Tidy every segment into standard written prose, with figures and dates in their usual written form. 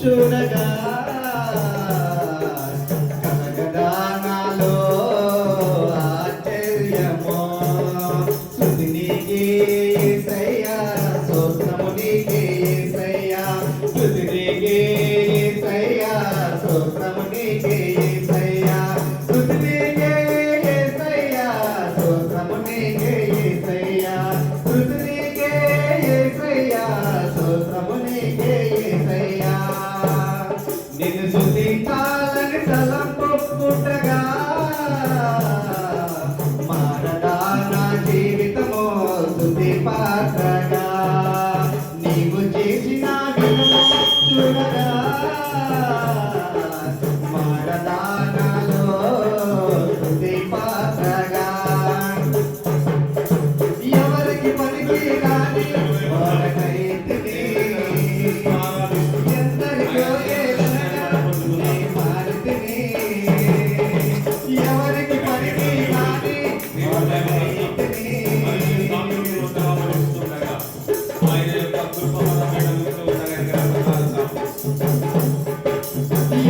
చూడగా కలగదా నాలో ఆశ్చర్యము. స్తుతి నీకే యేసయ్యా, స్తోత్రము నీకే యేసయ్యా, స్తుతి నీకే యేసయ్యా, స్తోత్రము నీకే యేసయ్యా, స్తుతి నీకే యేసయ్యా, స్తోత్రము నీకే యేసయ్యా, స్తుతి నీకే యేసయ్యా, స్తోత్రము నీకే యేసయ్యా. నిన్ను స్తుతించాలని తలంపు పుట్టగా మారదా నా జీవితము స్తుతి పాత్రగా. నీవు చేసిన విధము చూడగా మారదా నాలో స్తుతి పాత్రగా. ఎవరికి పనికి కాని వాడకైతిని, ఎందరికో ఏలనగా నీ మారితిని. ఎవరికి పనికి కాని వాడకైతిని,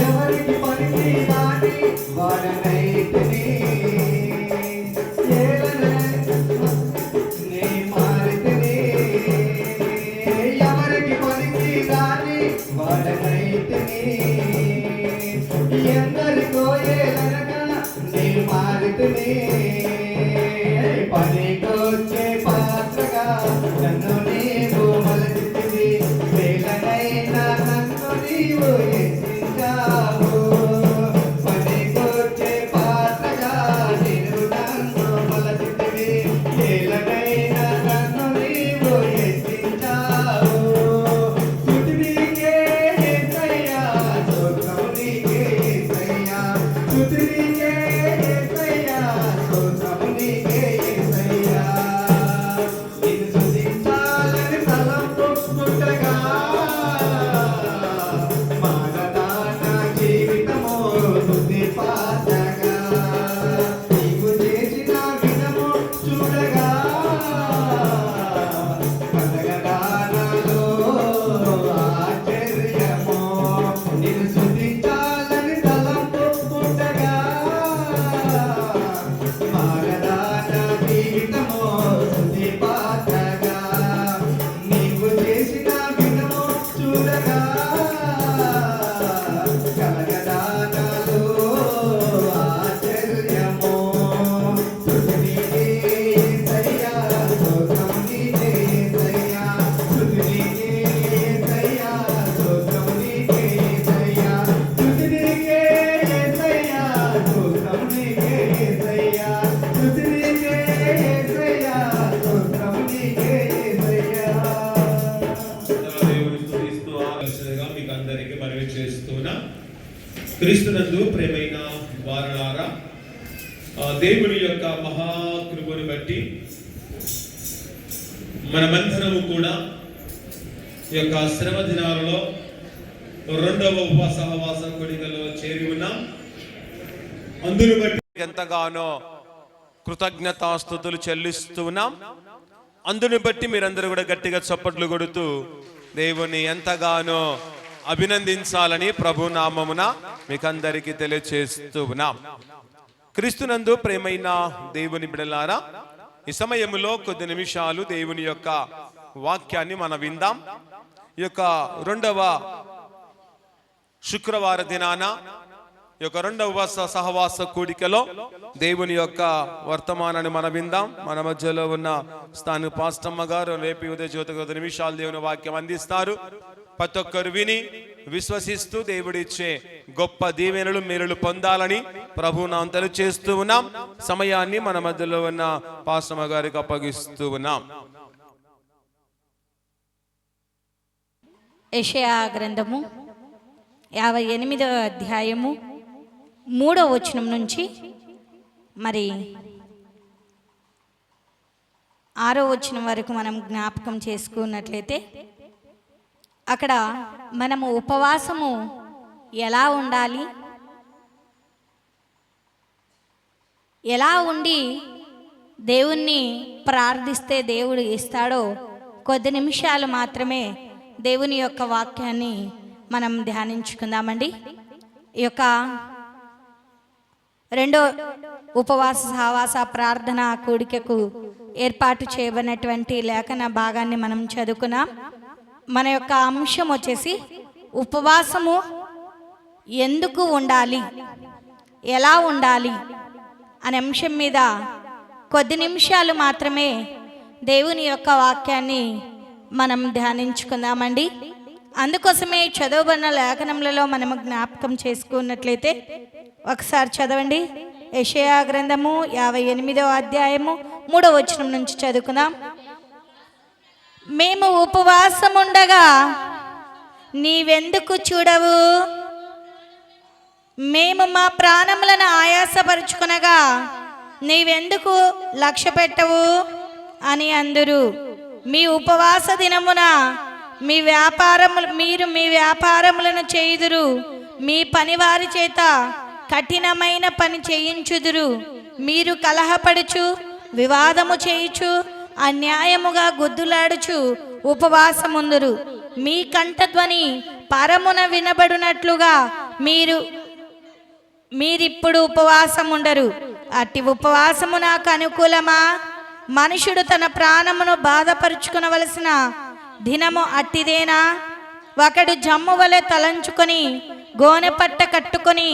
ఎవరికి పనికి కాని వాడకైతిని. నీ మారితిని, ఎవరికి పనికి కాని వాడకైతిని. ఎందరికో ఏలనగా నీ మారితిని. పనికొచ్చే పాత్రగా నన్ను నీవు మలచితివి, వేలనైనా నన్ను నీవు హెచ్చించావు. పనికొచ్చే పాత్రగా నేను నన్ను మలచితివి, వేలనైనా నన్ను నీవు హెచ్చించావు. స్తుతి నీకే యేసయ్యా, స్తోత్రము నీకే యేసయ్యా, స్తుతి నీకే యేసయ్యా, స్తోత్రము నీకే యేసయ్యా. నిన్ను స్తుతించాలని తలంపు పుట్టగా మారదా నా జీవితము స్తుతి పాత్రగా. నీవు చేసిన విధము చూడగా కలగదా నాలో ఆశ్చర్యము. నిన్ను స్తుతించాలని తలంపు పుట్టగా మారదా నా జీవితము స్తుతి పాత్రగా. నీవు చేసిన విధము చూడగా కలగదా నాలో ఆశ్చర్యము. స్తుతి నీకే యేసయ్యా, స్తోత్రము నీకే యేసయ్యా, స్తుతి నీకే యేసయ్యా, స్తోత్రము నీకే యేసయ్యా, స్తుతి నీకే యేసయ్యా, స్తోత్రము నీకే యేసయ్యా, స్తుతి నీకే యేసయ్యా, స్తోత్రము నీకే యేసయ్యా. దేవుని స్తుతిస్తూ ఆలోచనగా మీకు అందరికీ మనవి చేస్తున్నా. క్రీస్తునందు ప్రేమైన వారలారా, దేవుని యొక్క మహాకృపను బట్టి మనమందరము కూడా ఈ యొక్క శ్రమ దినాలలో రెండవ ఉపవాస కోడికలో చేరి ఉన్నాం. అందును బట్టి ఎంతగానో కృతజ్ఞతాస్తుతులు చెల్లిస్తున్నాం. అందుని బట్టి మీరందరూ కూడా గట్టిగా చప్పట్లు కొడుతూ దేవుని ఎంతగానో అభినందించాలని ప్రభు నామమున మీకందరికీ తెలియచేస్తూ ఉన్నాం. క్రీస్తునందు ప్రేమైన దేవుని బిడ్డలారా, ఈ సమయంలో కొద్ది నిమిషాలు దేవుని యొక్క వాక్యాన్ని మనం విందాం. ఈ యొక్క రెండవ శుక్రవార దినాన ఈ యొక్క రెండవ సహవాస కూడికలో దేవుని యొక్క వర్తమానాన్ని మనం విందాం. మన మధ్యలో ఉన్న స్థానిక పాస్టమ్మ గారు రేపు ఉదయ జ్యోతి 10 నిమిషాలు దేవుని వాక్యం అందిస్తారు. ప్రతి ఒక్కరు విని విశ్వసిస్తూ దేవుడిచ్చే గొప్ప దీవెనలు మేలులు పొందాలని ప్రభువునామం తెలియజేస్తూ ఉన్నాం. సమయాన్ని మన మధ్యలో ఉన్న పాస్టమ్మ గారికి అప్పగిస్తూ ఉన్నాం. యెషయా గ్రంథము 58వ అధ్యాయము 3వ వచనం నుంచి మరి 6వ వచనం వరకు మనం జ్ఞాపకం చేసుకున్నట్లయితే అక్కడ మనము ఉపవాసము ఎలా ఉండాలి, ఎలా ఉండి దేవుణ్ణి ప్రార్థిస్తే దేవుడు ఇస్తాడో కొద్ది నిమిషాలు మాత్రమే దేవుని యొక్క వాక్యాన్ని మనం ధ్యానించుకుందామండి. ఈ యొక్క రెండో ఉపవాస సహవాస ప్రార్థన కూడికకు ఏర్పాటు చేయబడినటువంటి లేఖన భాగాన్ని మనం చదువుకున్నాం. మన యొక్క అంశం వచ్చేసి ఉపవాసము ఎందుకు ఉండాలి, ఎలా ఉండాలి అనే అంశం మీద కొద్ది నిమిషాలు మాత్రమే దేవుని యొక్క వాక్యాన్ని మనం ధ్యానించుకుందామండి. అందుకోసమే చదవబడిన లేఖనములలో మనము జ్ఞాపకం చేసుకున్నట్లయితే ఒకసారి చదవండి. యెషయా గ్రంథము 58వ అధ్యాయము 3వ వచనం నుంచి చదువుకుందాం. మేము ఉపవాసముండగా నీవెందుకు చూడవు, మేము మా ప్రాణములను ఆయాసపరుచుకొనగా నీవెందుకు లక్ష్య పెట్టవు అని అందురు. మీ ఉపవాస దినమున మీరు మీ వ్యాపారములను చేయుదురు, మీ పనివారి చేత కఠినమైన పని చేయించుదురు. మీరు కలహపడుచు వివాదము చేయుచు అన్యాయముగా గుద్దులాడుచు ఉపవాసముందురు. మీ కంఠధ్వని పరమున వినబడినట్లుగా మీరిప్పుడు ఉపవాసం ఉండరు. అట్టి ఉపవాసము నాకు అనుకూలమా? మనుషుడు తన ప్రాణమును బాధపరుచుకునవలసిన దినము అట్టిదేనా? ఒకడు జమ్ము వలె తలంచుకొని గోనె పట్ట కట్టుకొని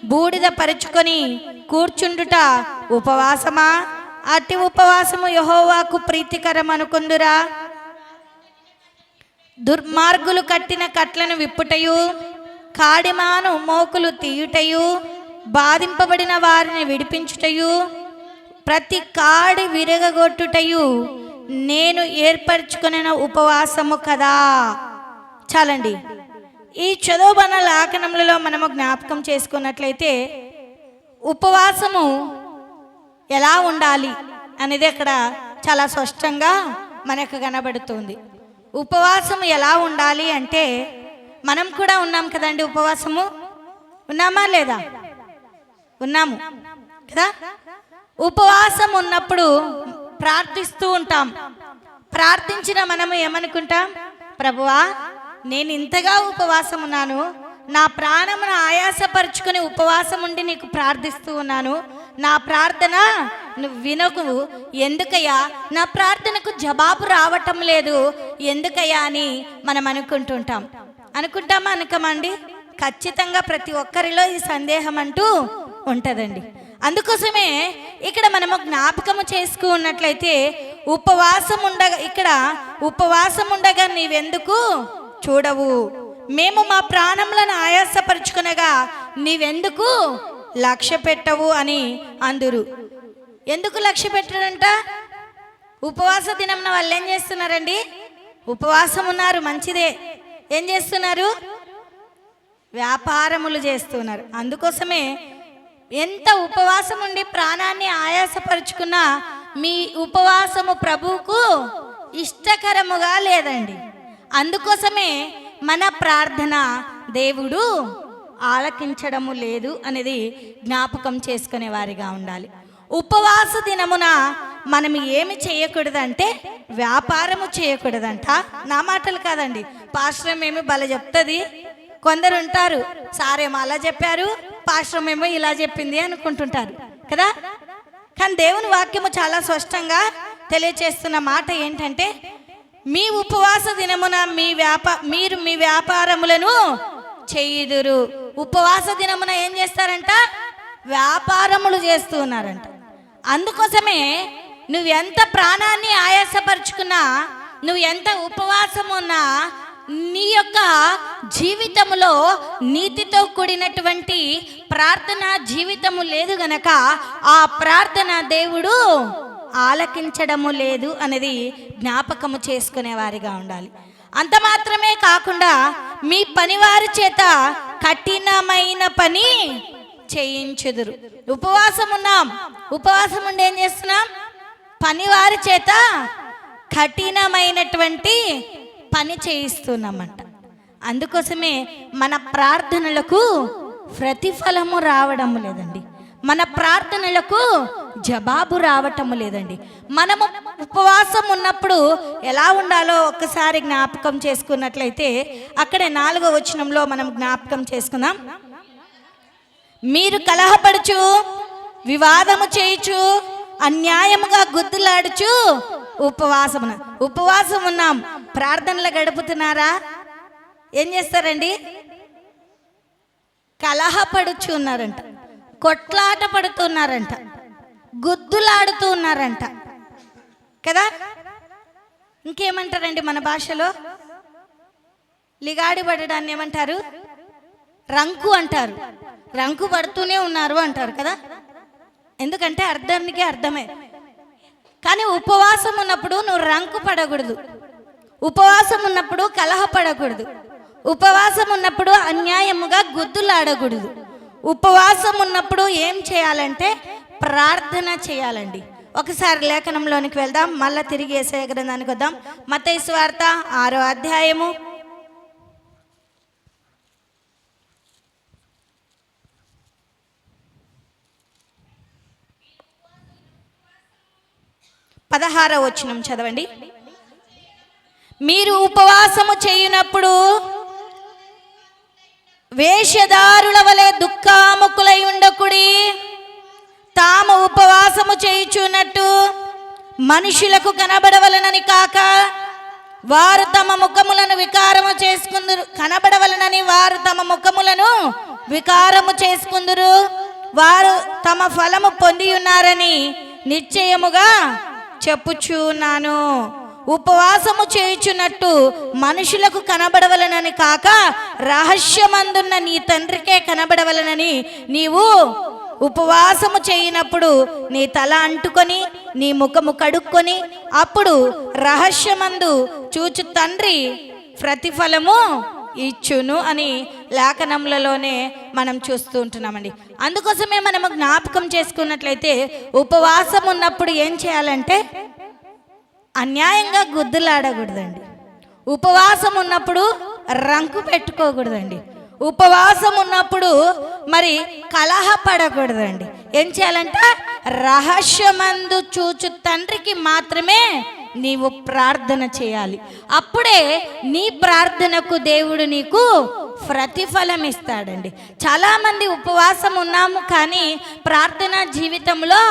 బూడిద పరుచుకొని కూర్చుండుట ఉపవాసమా? అట్టి ఉపవాసము యెహోవాకు ప్రీతికరం అనుకుందురా? దుర్మార్గులు కట్టిన కట్లను విప్పుటయు, కాడిమాను మోకులు తీయుటయు, బాధింపబడిన వారిని విడిపించుటయు, ప్రతి కాడి విరగగొట్టుటయు నేను ఏర్పరచుకున్న ఉపవాసము కదా. చాలండి. ఈ చదువుబడిన లేఖనములలో మనము జ్ఞాపకం చేసుకున్నట్లయితే ఉపవాసము ఎలా ఉండాలి అనేది అక్కడ చాలా స్పష్టంగా మనకు కనబడుతుంది. ఉపవాసము ఎలా ఉండాలి అంటే మనం కూడా ఉన్నాం కదండి. ఉపవాసము ఉన్నామా లేదా? ఉన్నాము కదా. ఉపవాసం ఉన్నప్పుడు ప్రార్థిస్తూ ఉంటాం. ప్రార్థించిన మనము ఏమనుకుంటాం? ప్రభువా, నేను ఇంతగా ఉపవాసం ఉన్నాను, నా ప్రాణమును ఆయాసపరుచుకొని ఉపవాసం ఉండి నీకు ప్రార్థిస్తూ ఉన్నాను, నా ప్రార్థన నువ్వు వినకు ఎందుకయ్యా, నా ప్రార్థనకు జవాబు రావటం లేదు ఎందుకయ్యా అని మనం అనుకుంటామా అనకమండి? ఖచ్చితంగా ప్రతి ఒక్కరిలో ఈ సందేహం అంటూ ఉంటుందండి. అందుకోసమే ఇక్కడ మనము జ్ఞాపకము చేసుకున్నట్లయితే ఉపవాసం ఉండగా నీవెందుకు చూడవు, మేము మా ప్రాణములను ఆయాసపరుచుకునగా నీవెందుకు లక్ష్య పెట్టవు అని అందురు. ఎందుకు లక్ష్య పెట్టడంట? ఉపవాస దినమున వాళ్ళు ఏం చేస్తున్నారండి? ఉపవాసం ఉన్నారు, మంచిదే. ఏం చేస్తున్నారు? వ్యాపారములు చేస్తున్నారు. అందుకోసమే ఎంత ఉపవాసం ఉండి ప్రాణాన్ని ఆయాసపరుచుకున్నా మీ ఉపవాసము ప్రభువుకు ఇష్టకరముగా లేదండి. అందుకోసమే మన ప్రార్థన దేవుడు ఆలకించడము లేదు అనేది జ్ఞాపకం చేసుకునే వారిగా ఉండాలి. ఉపవాస దినమున మనం ఏమి చేయకూడదంటే వ్యాపారము చేయకూడదంట. నా మాటలు కాదండి, పాస్టర్ ఏమో భలే చెప్తుంది. కొందరు ఉంటారు, సారేమో అలా చెప్పారు, పాస్టర్ ఏమో ఇలా చెప్పింది అనుకుంటుంటారు కదా. కానీ దేవుని వాక్యము చాలా స్పష్టంగా తెలియచేస్తున్న మాట ఏంటంటే, మీ ఉపవాస దినమున మీరు మీ వ్యాపారములను చేయుదురు. ఉపవాస దినమున ఏం చేస్తారంట? వ్యాపారములు చేస్తూ ఉన్నారంట. అందుకోసమే నువ్వు ఎంత ప్రాణాన్ని ఆయాసపరుచుకున్నా, నువ్వు ఎంత ఉపవాసం ఉన్నా, నీ యొక్క జీవితములో నీతితో కూడినటువంటి ప్రార్థన జీవితము లేదు గనక ఆ ప్రార్థన దేవుడు ఆలకించడము లేదు అనేది జ్ఞాపకము చేసుకునే వారిగా ఉండాలి. అంత మాత్రమే కాకుండా మీ పనివారి చేత కఠినమైన పని చేయించుదురు. ఉపవాసం ఉన్నాం, ఉపవాసం ఉండి ఏం చేస్తున్నాం? పనివారి చేత కఠినమైనటువంటి పని చేయిస్తున్నామంట. అందుకోసమే మన ప్రార్థనలకు ప్రతిఫలము రావడం లేదండి. మన ప్రార్థనలకు జవాబు రావటము లేదండి. మనము ఉపవాసం ఉన్నప్పుడు ఎలా ఉండాలో ఒక్కసారి జ్ఞాపకం చేసుకున్నట్లయితే అక్కడే 4వ వచనంలో మనం జ్ఞాపకం చేసుకుందాం. మీరు కలహపడుచు, వివాదము చేయుచు, అన్యాయముగా గుద్దులాడుచు ఉపవాసం ఉన్నాం. ప్రార్థనలు గడుపుతున్నారా? ఏం చేస్తారండి? కలహపడుచు ఉన్నారంట, కొట్లాట పడుతున్నారంట, గుద్దులాడుతూ ఉన్నారంట కదా. ఇంకేమంటారండి మన భాషలో? లిగాడి పడడాన్ని ఏమంటారు? రంకు అంటారు. రంకు పడుతూనే ఉన్నారు అంటారు కదా. ఎందుకంటే అర్థానికి అర్థమే. కానీ ఉపవాసం ఉన్నప్పుడు నువ్వు రంకు పడకూడదు, ఉపవాసం ఉన్నప్పుడు కలహపడకూడదు, ఉపవాసం ఉన్నప్పుడు అన్యాయముగా గుద్దులాడకూడదు. ఉపవాసం ఉన్నప్పుడు ఏం చేయాలంటే ప్రార్థన చేయాలండి. ఒకసారి లేఖనంలోనికి వెళ్దాం, మళ్ళీ తిరిగి యేషయా గ్రంథానికి వద్దాం. మత్తయి సువార్త 6వ అధ్యాయము 16వ వచనం చదవండి. మీరు ఉపవాసము చేయునప్పుడు వేషధారుల వలె దుఃఖాముకులై ఉండకుడి, తాము ఉపవాసము చేయుచున్నట్టు మనుషులకు కనబడవలనని కాక వారు తమ ముఖములను వికారము చేసుకుందురు. కనబడవలనని వారు తమ ముఖములను వికారము చేసుకుందురు. వారు తమ ఫలము పొంది ఉన్నారని నిశ్చయముగా చెప్పుచున్నాను. ఉపవాసము చేయుచున్నట్టు మనుషులకు కనబడవలనని కాక రహస్యమందున్న నీ తండ్రికే కనబడవలనని నీవు ఉపవాసము చేయనప్పుడు నీ తల అంటుకొని నీ ముఖము కడుక్కొని అప్పుడు రహస్యమందు చూచు తండ్రి ప్రతిఫలము ఇచ్చును అని లేఖనములలోనే మనం చూస్తూ ఉంటున్నామండి. అందుకోసమే మనము జ్ఞాపకం చేసుకున్నట్లయితే ఉపవాసం ఉన్నప్పుడు ఏం చేయాలంటే అన్యాయంగా గుద్దులాడకూడదండి. ఉపవాసం ఉన్నప్పుడు రంకు పెట్టుకోకూడదండి. ఉపవాసం ఉన్నప్పుడు మరి కలహపడకూడదండి. ఏం చేయాలంటే రహస్యమందు చూచు తండ్రికి మాత్రమే నీవు ప్రార్థన చేయాలి. అప్పుడే నీ ప్రార్థనకు దేవుడు నీకు ప్రతిఫలం ఇస్తాడండి. చాలామంది ఉపవాసం ఉన్నాము కానీ ప్రార్థనా జీవితంలో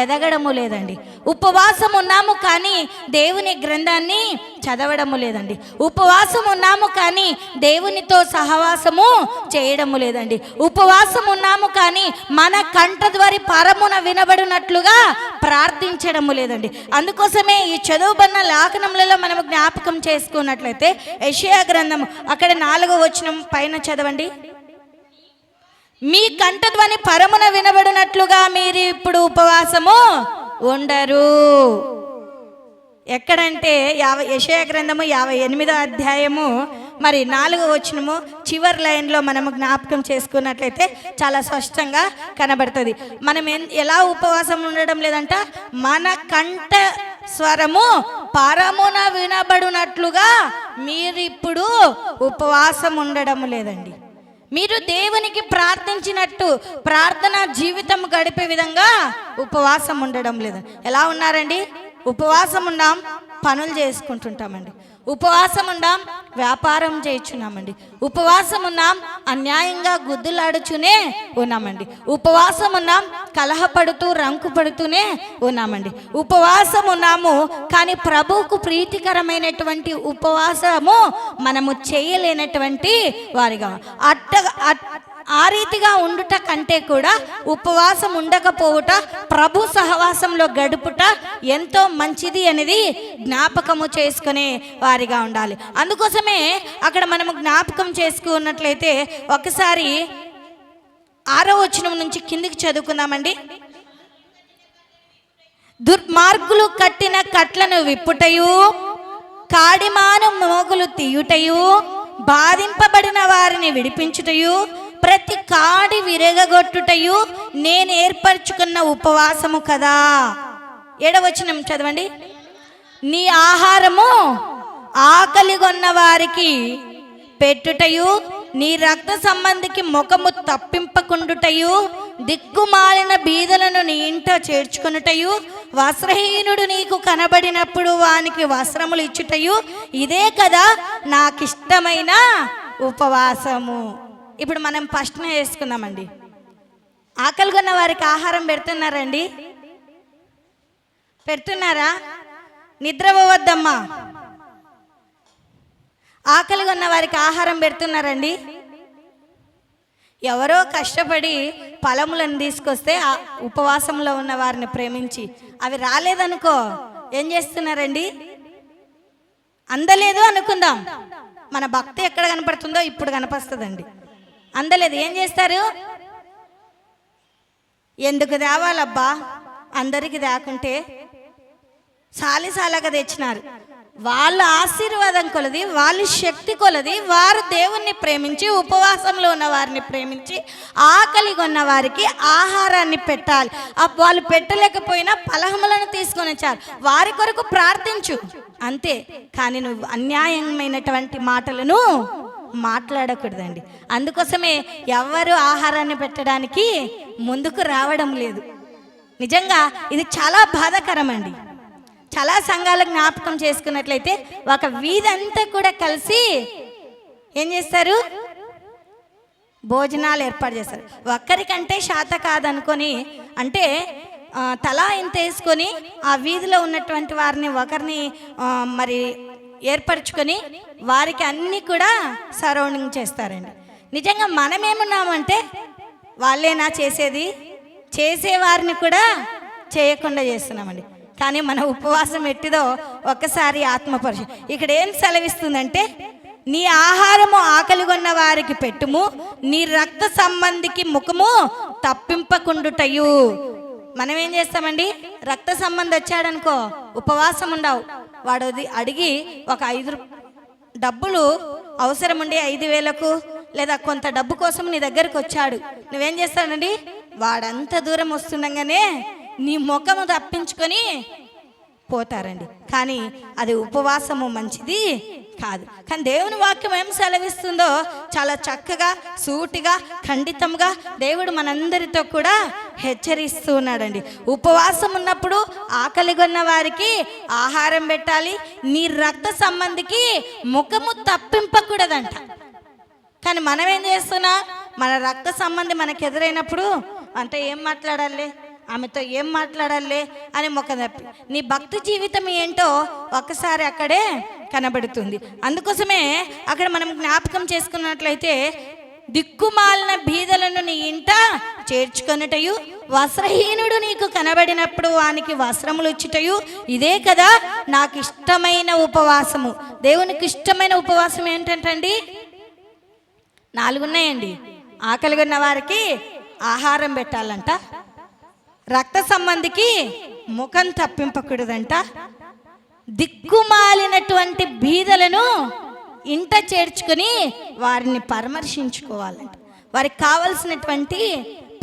ఎదగడము లేదండి. ఉపవాసం ఉన్నాము కానీ దేవుని గ్రంథాన్ని చదవడము లేదండి. ఉపవాసం ఉన్నాము కానీ దేవునితో సహవాసము చేయడము లేదండి. ఉపవాసం ఉన్నాము కానీ మన కంఠ ద్వారా పరమున వినబడినట్లుగా ప్రార్థించడము లేదండి. అందుకోసమే ఈ చదువుబడిన లేఖనములలో మనము జ్ఞాపకం చేసుకున్నట్లయితే యెషయా గ్రంథము అక్కడ 4వ వచనం పైన చదవండి. మీ కంఠధ్వని పరమున వినబడినట్లుగా మీరు ఇప్పుడు ఉపవాసము ఉండరు. ఎక్కడంటే యెషయా గ్రంథము 58వ అధ్యాయము మరి 4వ వచనము చివరి లైన్లో మనము జ్ఞాపకం చేసుకున్నట్లయితే చాలా స్పష్టంగా కనబడుతుంది. మనం ఎలా ఉపవాసం ఉండడం లేదంట, మన కంఠ స్వరము పరమున వినబడినట్లుగా మీరు ఇప్పుడు ఉపవాసం ఉండడం లేదండి. మీరు దేవునికి ప్రార్థించినట్టు ప్రార్థన జీవితం గడిపే విధంగా ఉపవాసం ఉండడం లేదు. ఎలా ఉన్నారండి? ఉపవాసం ఉన్నాం, పనులు చేసుకుంటుంటామండి. ఉపవాసం ఉన్నాం, వ్యాపారం చేయించున్నామండి. ఉపవాసం ఉన్నాం, అన్యాయంగా గుద్దులాడుచూనే ఉన్నామండి. ఉపవాసం ఉన్నాం, కలహపడుతూ రంకు పడుతూనే ఉన్నామండి. ఉపవాసం ఉన్నాము కానీ ప్రభువుకు ప్రీతికరమైనటువంటి ఉపవాసము మనము చేయలేనటువంటి వారిగా ఆ రీతిగా ఉండుట కంటే కూడా ఉపవాసం ఉండకపోవుట, ప్రభు సహవాసంలో గడుపుట ఎంతో మంచిది అనేది జ్ఞాపకము చేసుకునే వారిగా ఉండాలి. అందుకోసమే అక్కడ మనము జ్ఞాపకం చేసుకున్నట్లయితే ఒకసారి 6వ వచనం నుంచి కిందికి చదువుకుందామండి. దుర్మార్గులు కట్టిన కట్లను విప్పుటయు, కాడిమాను మోగులు తీయుటయు, బాధింపబడిన వారిని విడిపించుటయు, ప్రతి కాడి విరగగొట్టుటయు నేను ఏర్పరచుకున్న ఉపవాసము కదా. 7వ వచనం చదవండి. నీ ఆహారము ఆకలిగొన్న వారికి పెట్టుటయు, నీ రక్త సంబంధికి ముఖము తప్పింపకుండుటయు దిక్కుమాలిన బీదలను నీ ఇంట చేర్చుకొనుటయు వస్త్రహీనుడు నీకు కనబడినప్పుడు వానికి వస్త్రములు ఇచ్చుటయు ఇదే కదా నాకిష్టమైన ఉపవాసము. ఇప్పుడు మనం ఫస్ట్ వేసుకుందామండి. ఆకలిగొన్న వారికి ఆహారం పెడుతున్నారండి? పెడుతున్నారా? నిద్రపోవద్దమ్మా. ఆకలిగా ఉన్న వారికి ఆహారం పెడుతున్నారండి? ఎవరో కష్టపడి ఫలములను తీసుకొస్తే ఉపవాసంలో ఉన్న వారిని ప్రేమించి అవి రాలేదనుకో ఏం చేస్తున్నారండి? అందలేదు అనుకుందాం, మన భక్తి ఎక్కడ కనపడుతుందో ఇప్పుడు కనపస్తుందండి. అందలేదు ఏం చేస్తారు? ఎందుకు తేవాలబ్బా, అందరికి తేకుంటే సాలిసాలగా తెచ్చినారు. వాళ్ళ ఆశీర్వాదం కొలది, వాళ్ళ శక్తి కొలది వారు దేవుణ్ణి ప్రేమించి ఉపవాసంలో ఉన్న వారిని ప్రేమించి ఆకలిగా ఉన్న వారికి ఆహారాన్ని పెట్టాలి. వాళ్ళు పెట్టలేకపోయినా ఫలములను తీసుకొని వచ్చారు, వారి కొరకు ప్రార్థించు అంతే. కానీ నువ్వు అన్యాయమైనటువంటి మాటలను మాట్లాడకూడదండి. అందుకోసమే ఎవరు ఆహారాన్ని పెట్టడానికి ముందుకు రావడం లేదు. నిజంగా ఇది చాలా బాధాకరం అండి. చాలా సంఘాలకు జ్ఞాపకం చేసుకున్నట్లయితే ఒక వీధి అంతా కూడా కలిసి ఏం చేస్తారు? భోజనాలు ఏర్పాటు చేస్తారు. ఒక్కరికంటే శాత కాదనుకొని, అంటే తలా ఇంత వేసుకొని ఆ వీధిలో ఉన్నటువంటి వారిని ఒకరిని మరి ఏర్పరచుకొని వారికి అన్నీ కూడా సరౌండింగ్ చేస్తారండి. నిజంగా మనం ఏమున్నామంటే వాళ్ళేనా చేసేది, చేసేవారిని కూడా చేయకుండా చేస్తున్నామండి. కానీ మన ఉపవాసం ఎట్టిదో ఒక్కసారి ఆత్మపరిశ. ఇక్కడ ఏం సెలవిస్తుందంటే, నీ ఆహారము ఆకలిగొన్న వారికి పెట్టుము, నీ రక్త సంబంధికి ముఖము తప్పింపకుండుటయు. మనం ఏం చేస్తామండి? రక్త సంబంధి వచ్చాడనుకో ఉపవాసం ఉండవు. వాడు అడిగి ఒక 5 డబ్బులు అవసరం ఉండి 5,000కు లేదా కొంత డబ్బు కోసం నీ దగ్గరకు వచ్చాడు, నువ్వేం చేస్తానండి? వాడంత దూరం వస్తుండగానే నీ ముఖము తప్పించుకొని పోతారండి. కానీ అది ఉపవాసము మంచిది కాదు. కానీ దేవుని వాక్యం ఏం సెలవిస్తుందో చాలా చక్కగా సూటిగా ఖండితంగా దేవుడు మనందరితో కూడా హెచ్చరిస్తూ ఉన్నాడండి. ఉపవాసం ఉన్నప్పుడు ఆకలిగొన్న వారికి ఆహారం పెట్టాలి, నీ రక్త సంబంధికి ముఖము తప్పింపకూడదంట. కానీ మనం ఏం చేస్తున్నా? మన రక్త సంబంధి మనకు ఎదురైనప్పుడు అంటే ఏం మాట్లాడాలి, ఆమెతో ఏం మాట్లాడాలి అని ముఖం తప్పి నీ భక్తి జీవితం ఏంటో ఒక్కసారి అక్కడే కనబడుతుంది. అందుకోసమే అక్కడ మనం జ్ఞాపకం చేసుకున్నట్లయితే, దిక్కుమాలిన బీదలను నీ ఇంట చేర్చుకొనుటయు వస్త్రహీనుడు నీకు కనబడినప్పుడు వానికి వస్త్రములు ఇచ్చుటయు ఇదే కదా నాకు ఇష్టమైన ఉపవాసము. దేవునికి ఇష్టమైన ఉపవాసం ఏంటంటండి? 4 ఉన్నాయండి. ఆకలిగా ఉన్న వారికి ఆహారం పెట్టాలంట, రక్త సంబంధికి ముఖం తప్పింపకూడదంట, దిక్కుమాలినటువంటి బీదలను ఇంట చేర్చుకొని వారిని పరామర్శించుకోవాలంట, వారికి కావలసినటువంటి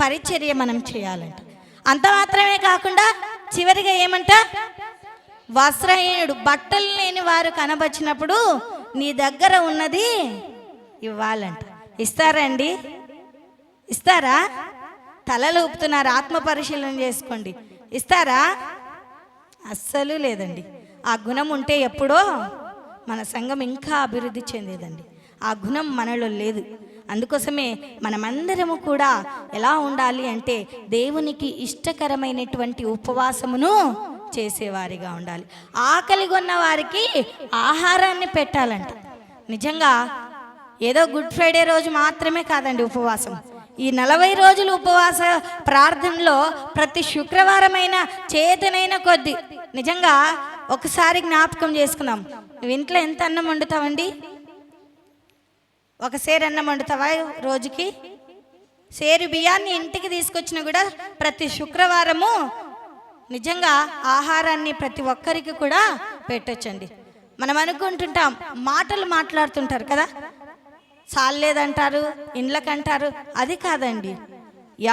పరిచర్య మనం చేయాలంట. అంత మాత్రమే కాకుండా చివరిగా ఏమంట? వస్త్రహీనుడు, బట్టలు లేని వారు కనబచ్చినప్పుడు నీ దగ్గర ఉన్నది ఇవ్వాలంట. ఇస్తారండి? ఇస్తారా? తలలు ఊపుతున్నారు, ఆత్మ పరిశీలన చేసుకోండి. ఇస్తారా? అస్సలు లేదండి. ఆ గుణం ఉంటే ఎప్పుడో మన సంఘం ఇంకా అభివృద్ధి చెందేదండి. ఆ గుణం మనలో లేదు. అందుకోసమే మనమందరము కూడా ఎలా ఉండాలి అంటే దేవునికి ఇష్టకరమైనటువంటి ఉపవాసమును చేసేవారిగా ఉండాలి. ఆకలిగొన్న వారికి ఆహారాన్ని పెట్టాలంట. నిజంగా ఏదో గుడ్ ఫ్రైడే రోజు మాత్రమే కాదండి ఉపవాసం. ఈ 40 రోజులు ఉపవాస ప్రార్థనలో ప్రతి శుక్రవారమైన చేతనైన కొద్ది నిజంగా ఒకసారి జ్ఞాపకం చేసుకున్నాం. నువ్వు ఇంట్లో ఎంత అన్నం వండుతావండి? ఒక సేరు అన్నం వండుతావా రోజుకి? సేరు బియ్యాన్ని ఇంటికి తీసుకొచ్చినా కూడా ప్రతి శుక్రవారము నిజంగా ఆహారాన్ని ప్రతి ఒక్కరికి కూడా పెట్టొచ్చండి. మనం అనుకుంటుంటాం, మాటలు మాట్లాడుతుంటారు కదా, చాలేదంటారు, ఇండ్లకంటారు. అది కాదండి.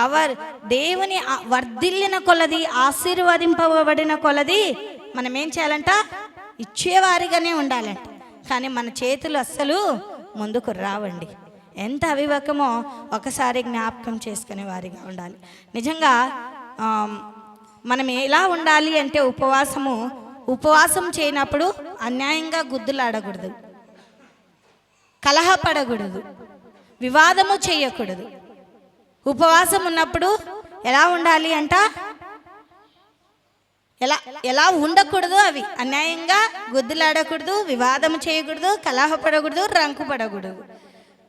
ఎవరు దేవుని వర్ధిల్లిన కొలది, ఆశీర్వదింపబడిన కొలది మనం ఏం చేయాలంట? ఇచ్చేవారిగానే ఉండాలంట. కానీ మన చేతులు అస్సలు ముందుకు రావండి. ఎంత అవివేకమో ఒకసారి జ్ఞాపకం చేసుకునే వారిగా ఉండాలి. నిజంగా మనం ఎలా ఉండాలి అంటే ఉపవాసం చేయనప్పుడు అన్యాయంగా గుద్దులాడకూడదు, కలహపడకూడదు, వివాదము చేయకూడదు. ఉపవాసం ఉన్నప్పుడు ఎలా ఉండాలి అంట, ఎలా ఉండకూడదు, అవి అన్యాయంగా గుద్దులాడకూడదు, వివాదము చేయకూడదు, కలహపడకూడదు, రంకు పడకూడదు.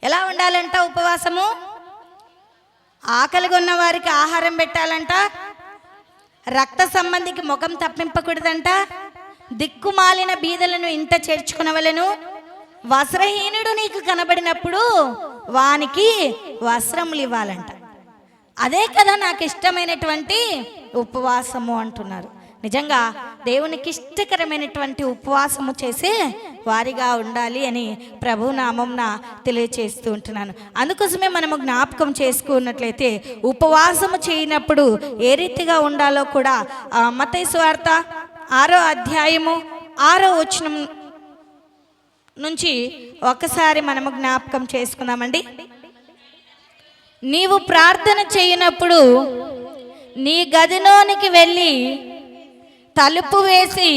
ఎలా ఉండాలంట ఉపవాసము? ఆకలిగా ఉన్న వారికి ఆహారం పెట్టాలంట, రక్త సంబంధికి ముఖం తప్పింపకూడదంట, దిక్కుమాలిన బీదలను ఇంట చేర్చుకునవలెను, వస్త్రహీనుడు నీకు కనబడినప్పుడు వానికి వస్త్రములు ఇవ్వాలంట. అదే కదా నాకు ఇష్టమైనటువంటి ఉపవాసము అంటున్నారు. నిజంగా దేవునికి ఇష్టకరమైనటువంటి ఉపవాసము చేసే వారిగా ఉండాలి అని ప్రభు నామంన తెలియచేస్తూ ఉంటున్నాను. అందుకోసమే మనము జ్ఞాపకం చేసుకున్నట్లయితే ఉపవాసము చేయనప్పుడు ఏ రీతిగా ఉండాలో కూడా మత్తయి సువార్త 6వ అధ్యాయము 6వ వచనం నుంచి ఒకసారి మనము జ్ఞాపకం చేసుకుందామండి. నీవు ప్రార్థన చేయనప్పుడు నీ గదిలోనికి వెళ్ళి తలుపు వేసి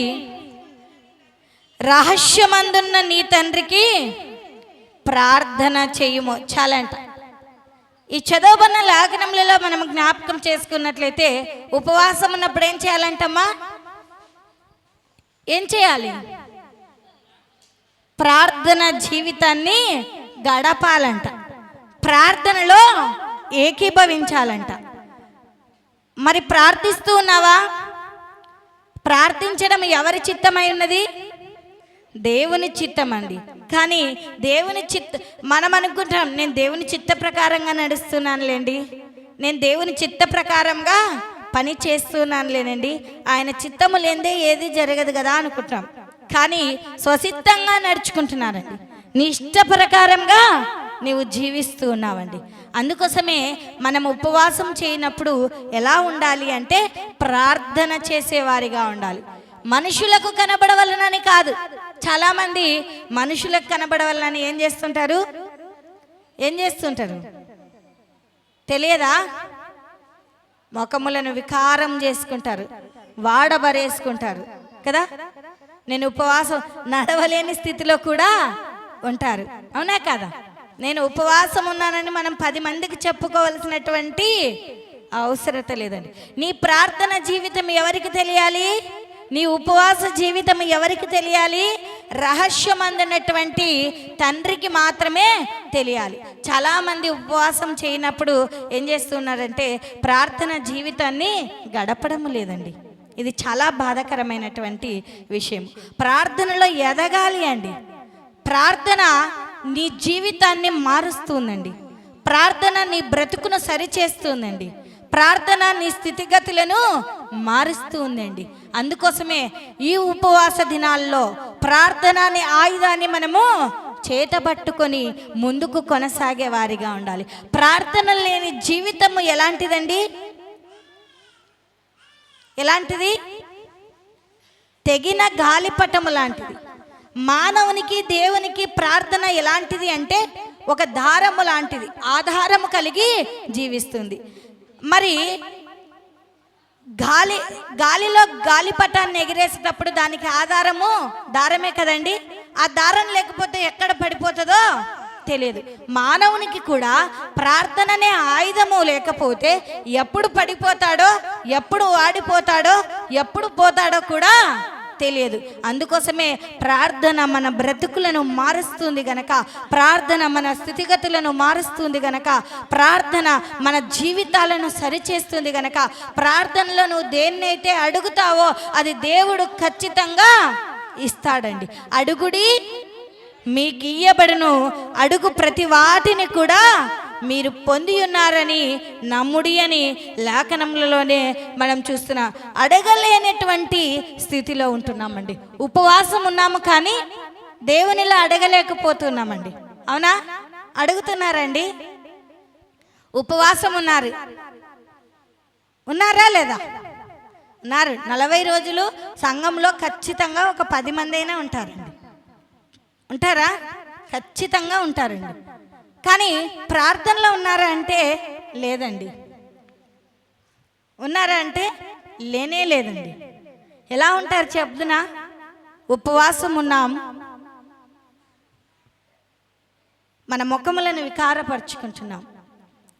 రహస్యమందున్న నీ తండ్రికి ప్రార్థన చేయుము. చాలంట. ఈ చదవబడిన లేఖనములలో మనం జ్ఞాపకం చేసుకున్నట్లయితే ఉపవాసం ఉన్నప్పుడు ఏం చేయాలంటమ్మా? ఏం చేయాలి? ప్రార్థన జీవితాన్ని గడపాలంట, ప్రార్థనలో ఏకీభవించాలంట. మరి ప్రార్థిస్తూ ఉన్నావా? ప్రార్థించడం ఎవరి చిత్తమై ఉన్నది? దేవుని చిత్తం అండి. కానీ దేవుని మనం అనుకుంటాం, నేను దేవుని చిత్త ప్రకారంగా నడుస్తున్నానులేండి, నేను దేవుని చిత్త ప్రకారంగా పని చేస్తున్నానులేనండి, ఆయన చిత్తము లేదే ఏది జరగదు కదా అనుకుంటాం. కానీ స్వసిద్ధంగా నడుచుకుంటున్నారండి, నీ ఇష్ట ప్రకారంగా నీవు జీవిస్తూ ఉన్నావండి. అందుకోసమే మనం ఉపవాసం చేయనప్పుడు ఎలా ఉండాలి అంటే ప్రార్థన చేసేవారిగా ఉండాలి. మనుషులకు కనబడవలనని కాదు. చాలామంది మనుషులకు కనబడవలనని ఏం చేస్తుంటారు తెలియదా? ముఖములను వికారం చేసుకుంటారు, వాడబరేసుకుంటారు కదా. నేను ఉపవాసం నడవలేని స్థితిలో కూడా ఉంటారు, అవునా కదా? నేను ఉపవాసం ఉన్నానని మనం 10 మందికి చెప్పుకోవాల్సినటువంటి అవసరత లేదండి. నీ ప్రార్థన జీవితం ఎవరికి తెలియాలి? నీ ఉపవాస జీవితం ఎవరికి తెలియాలి? రహస్యమందున్నటువంటి తండ్రికి మాత్రమే తెలియాలి. చాలామంది ఉపవాసం చేయనప్పుడు ఏం చేస్తున్నారంటే ప్రార్థన జీవితాన్ని గడపడం లేదండి. ఇది చాలా బాధాకరమైనటువంటి విషయం. ప్రార్థనలో ఎదగాలి అండి. ప్రార్థన నీ జీవితాన్ని మారుస్తుందండి. ప్రార్థన నీ బ్రతుకును సరిచేస్తుందండి. ప్రార్థన నీ స్థితిగతులను మారుస్తుందండి. అందుకోసమే ఈ ఉపవాస దినాల్లో ప్రార్థన అనే ఆయుధాన్ని మనము చేతబట్టుకొని ముందుకు కొనసాగే వారిగా ఉండాలి. ప్రార్థన లేని జీవితము ఎలాంటిదండి? ఎలాంటిది? తెగిన గాలిపటము లాంటిది. మానవునికి దేవునికి ప్రార్థన ఎలాంటిది అంటే ఒక దారము లాంటిది, ఆధారము కలిగి జీవిస్తుంది. మరి గాలిలో గాలిపటాన్ని ఎగిరేసేటప్పుడు దానికి ఆధారము దారమే కదండి. ఆ దారం లేకపోతే ఎక్కడ పడిపోతుందో తెలియదు. మానవునికి కూడా ప్రార్థననే ఆయుధము లేకపోతే ఎప్పుడు పడిపోతాడో, ఎప్పుడు వాడిపోతాడో, ఎప్పుడు పోతాడో కూడా తెలియదు. అందుకోసమే ప్రార్థన మన బ్రతుకులను మారుస్తుంది గనక, ప్రార్థన మన స్థితిగతులను మారుస్తుంది గనక, ప్రార్థన మన జీవితాలను సరిచేస్తుంది గనక, ప్రార్థనలో నువ్వు దేన్నైతే అడుగుతావో అది దేవుడు ఖచ్చితంగా ఇస్తాడండి. అడుగుడి మీకు ఇయ్యబడును, అడుగు ప్రతి వాటిని కూడా మీరు పొంది ఉన్నారని నమ్ముడి అని లేఖనములలోనే మనం చూస్తున్నాం. అడగలేనటువంటి స్థితిలో ఉంటున్నామండి. ఉపవాసం ఉన్నాము కానీ దేవునిలా అడగలేకపోతున్నామండి. అవునా? అడుగుతున్నారండి? ఉపవాసం ఉన్నారా లేదా? ఉన్నారు. 40 రోజులు సంఘంలో ఖచ్చితంగా ఒక 10 మంది అయినా ఉంటారండి. ఉంటారా? ఖచ్చితంగా ఉంటారండి. కానీ ప్రార్థనలో ఉన్నారా అంటే లేదండి. ఉన్నారా అంటే లేనే లేదండి. ఎలా ఉంటారు చెప్తున్నా? ఉపవాసం ఉన్నాం, మన ముఖములను వికారపరుచుకుంటున్నాం.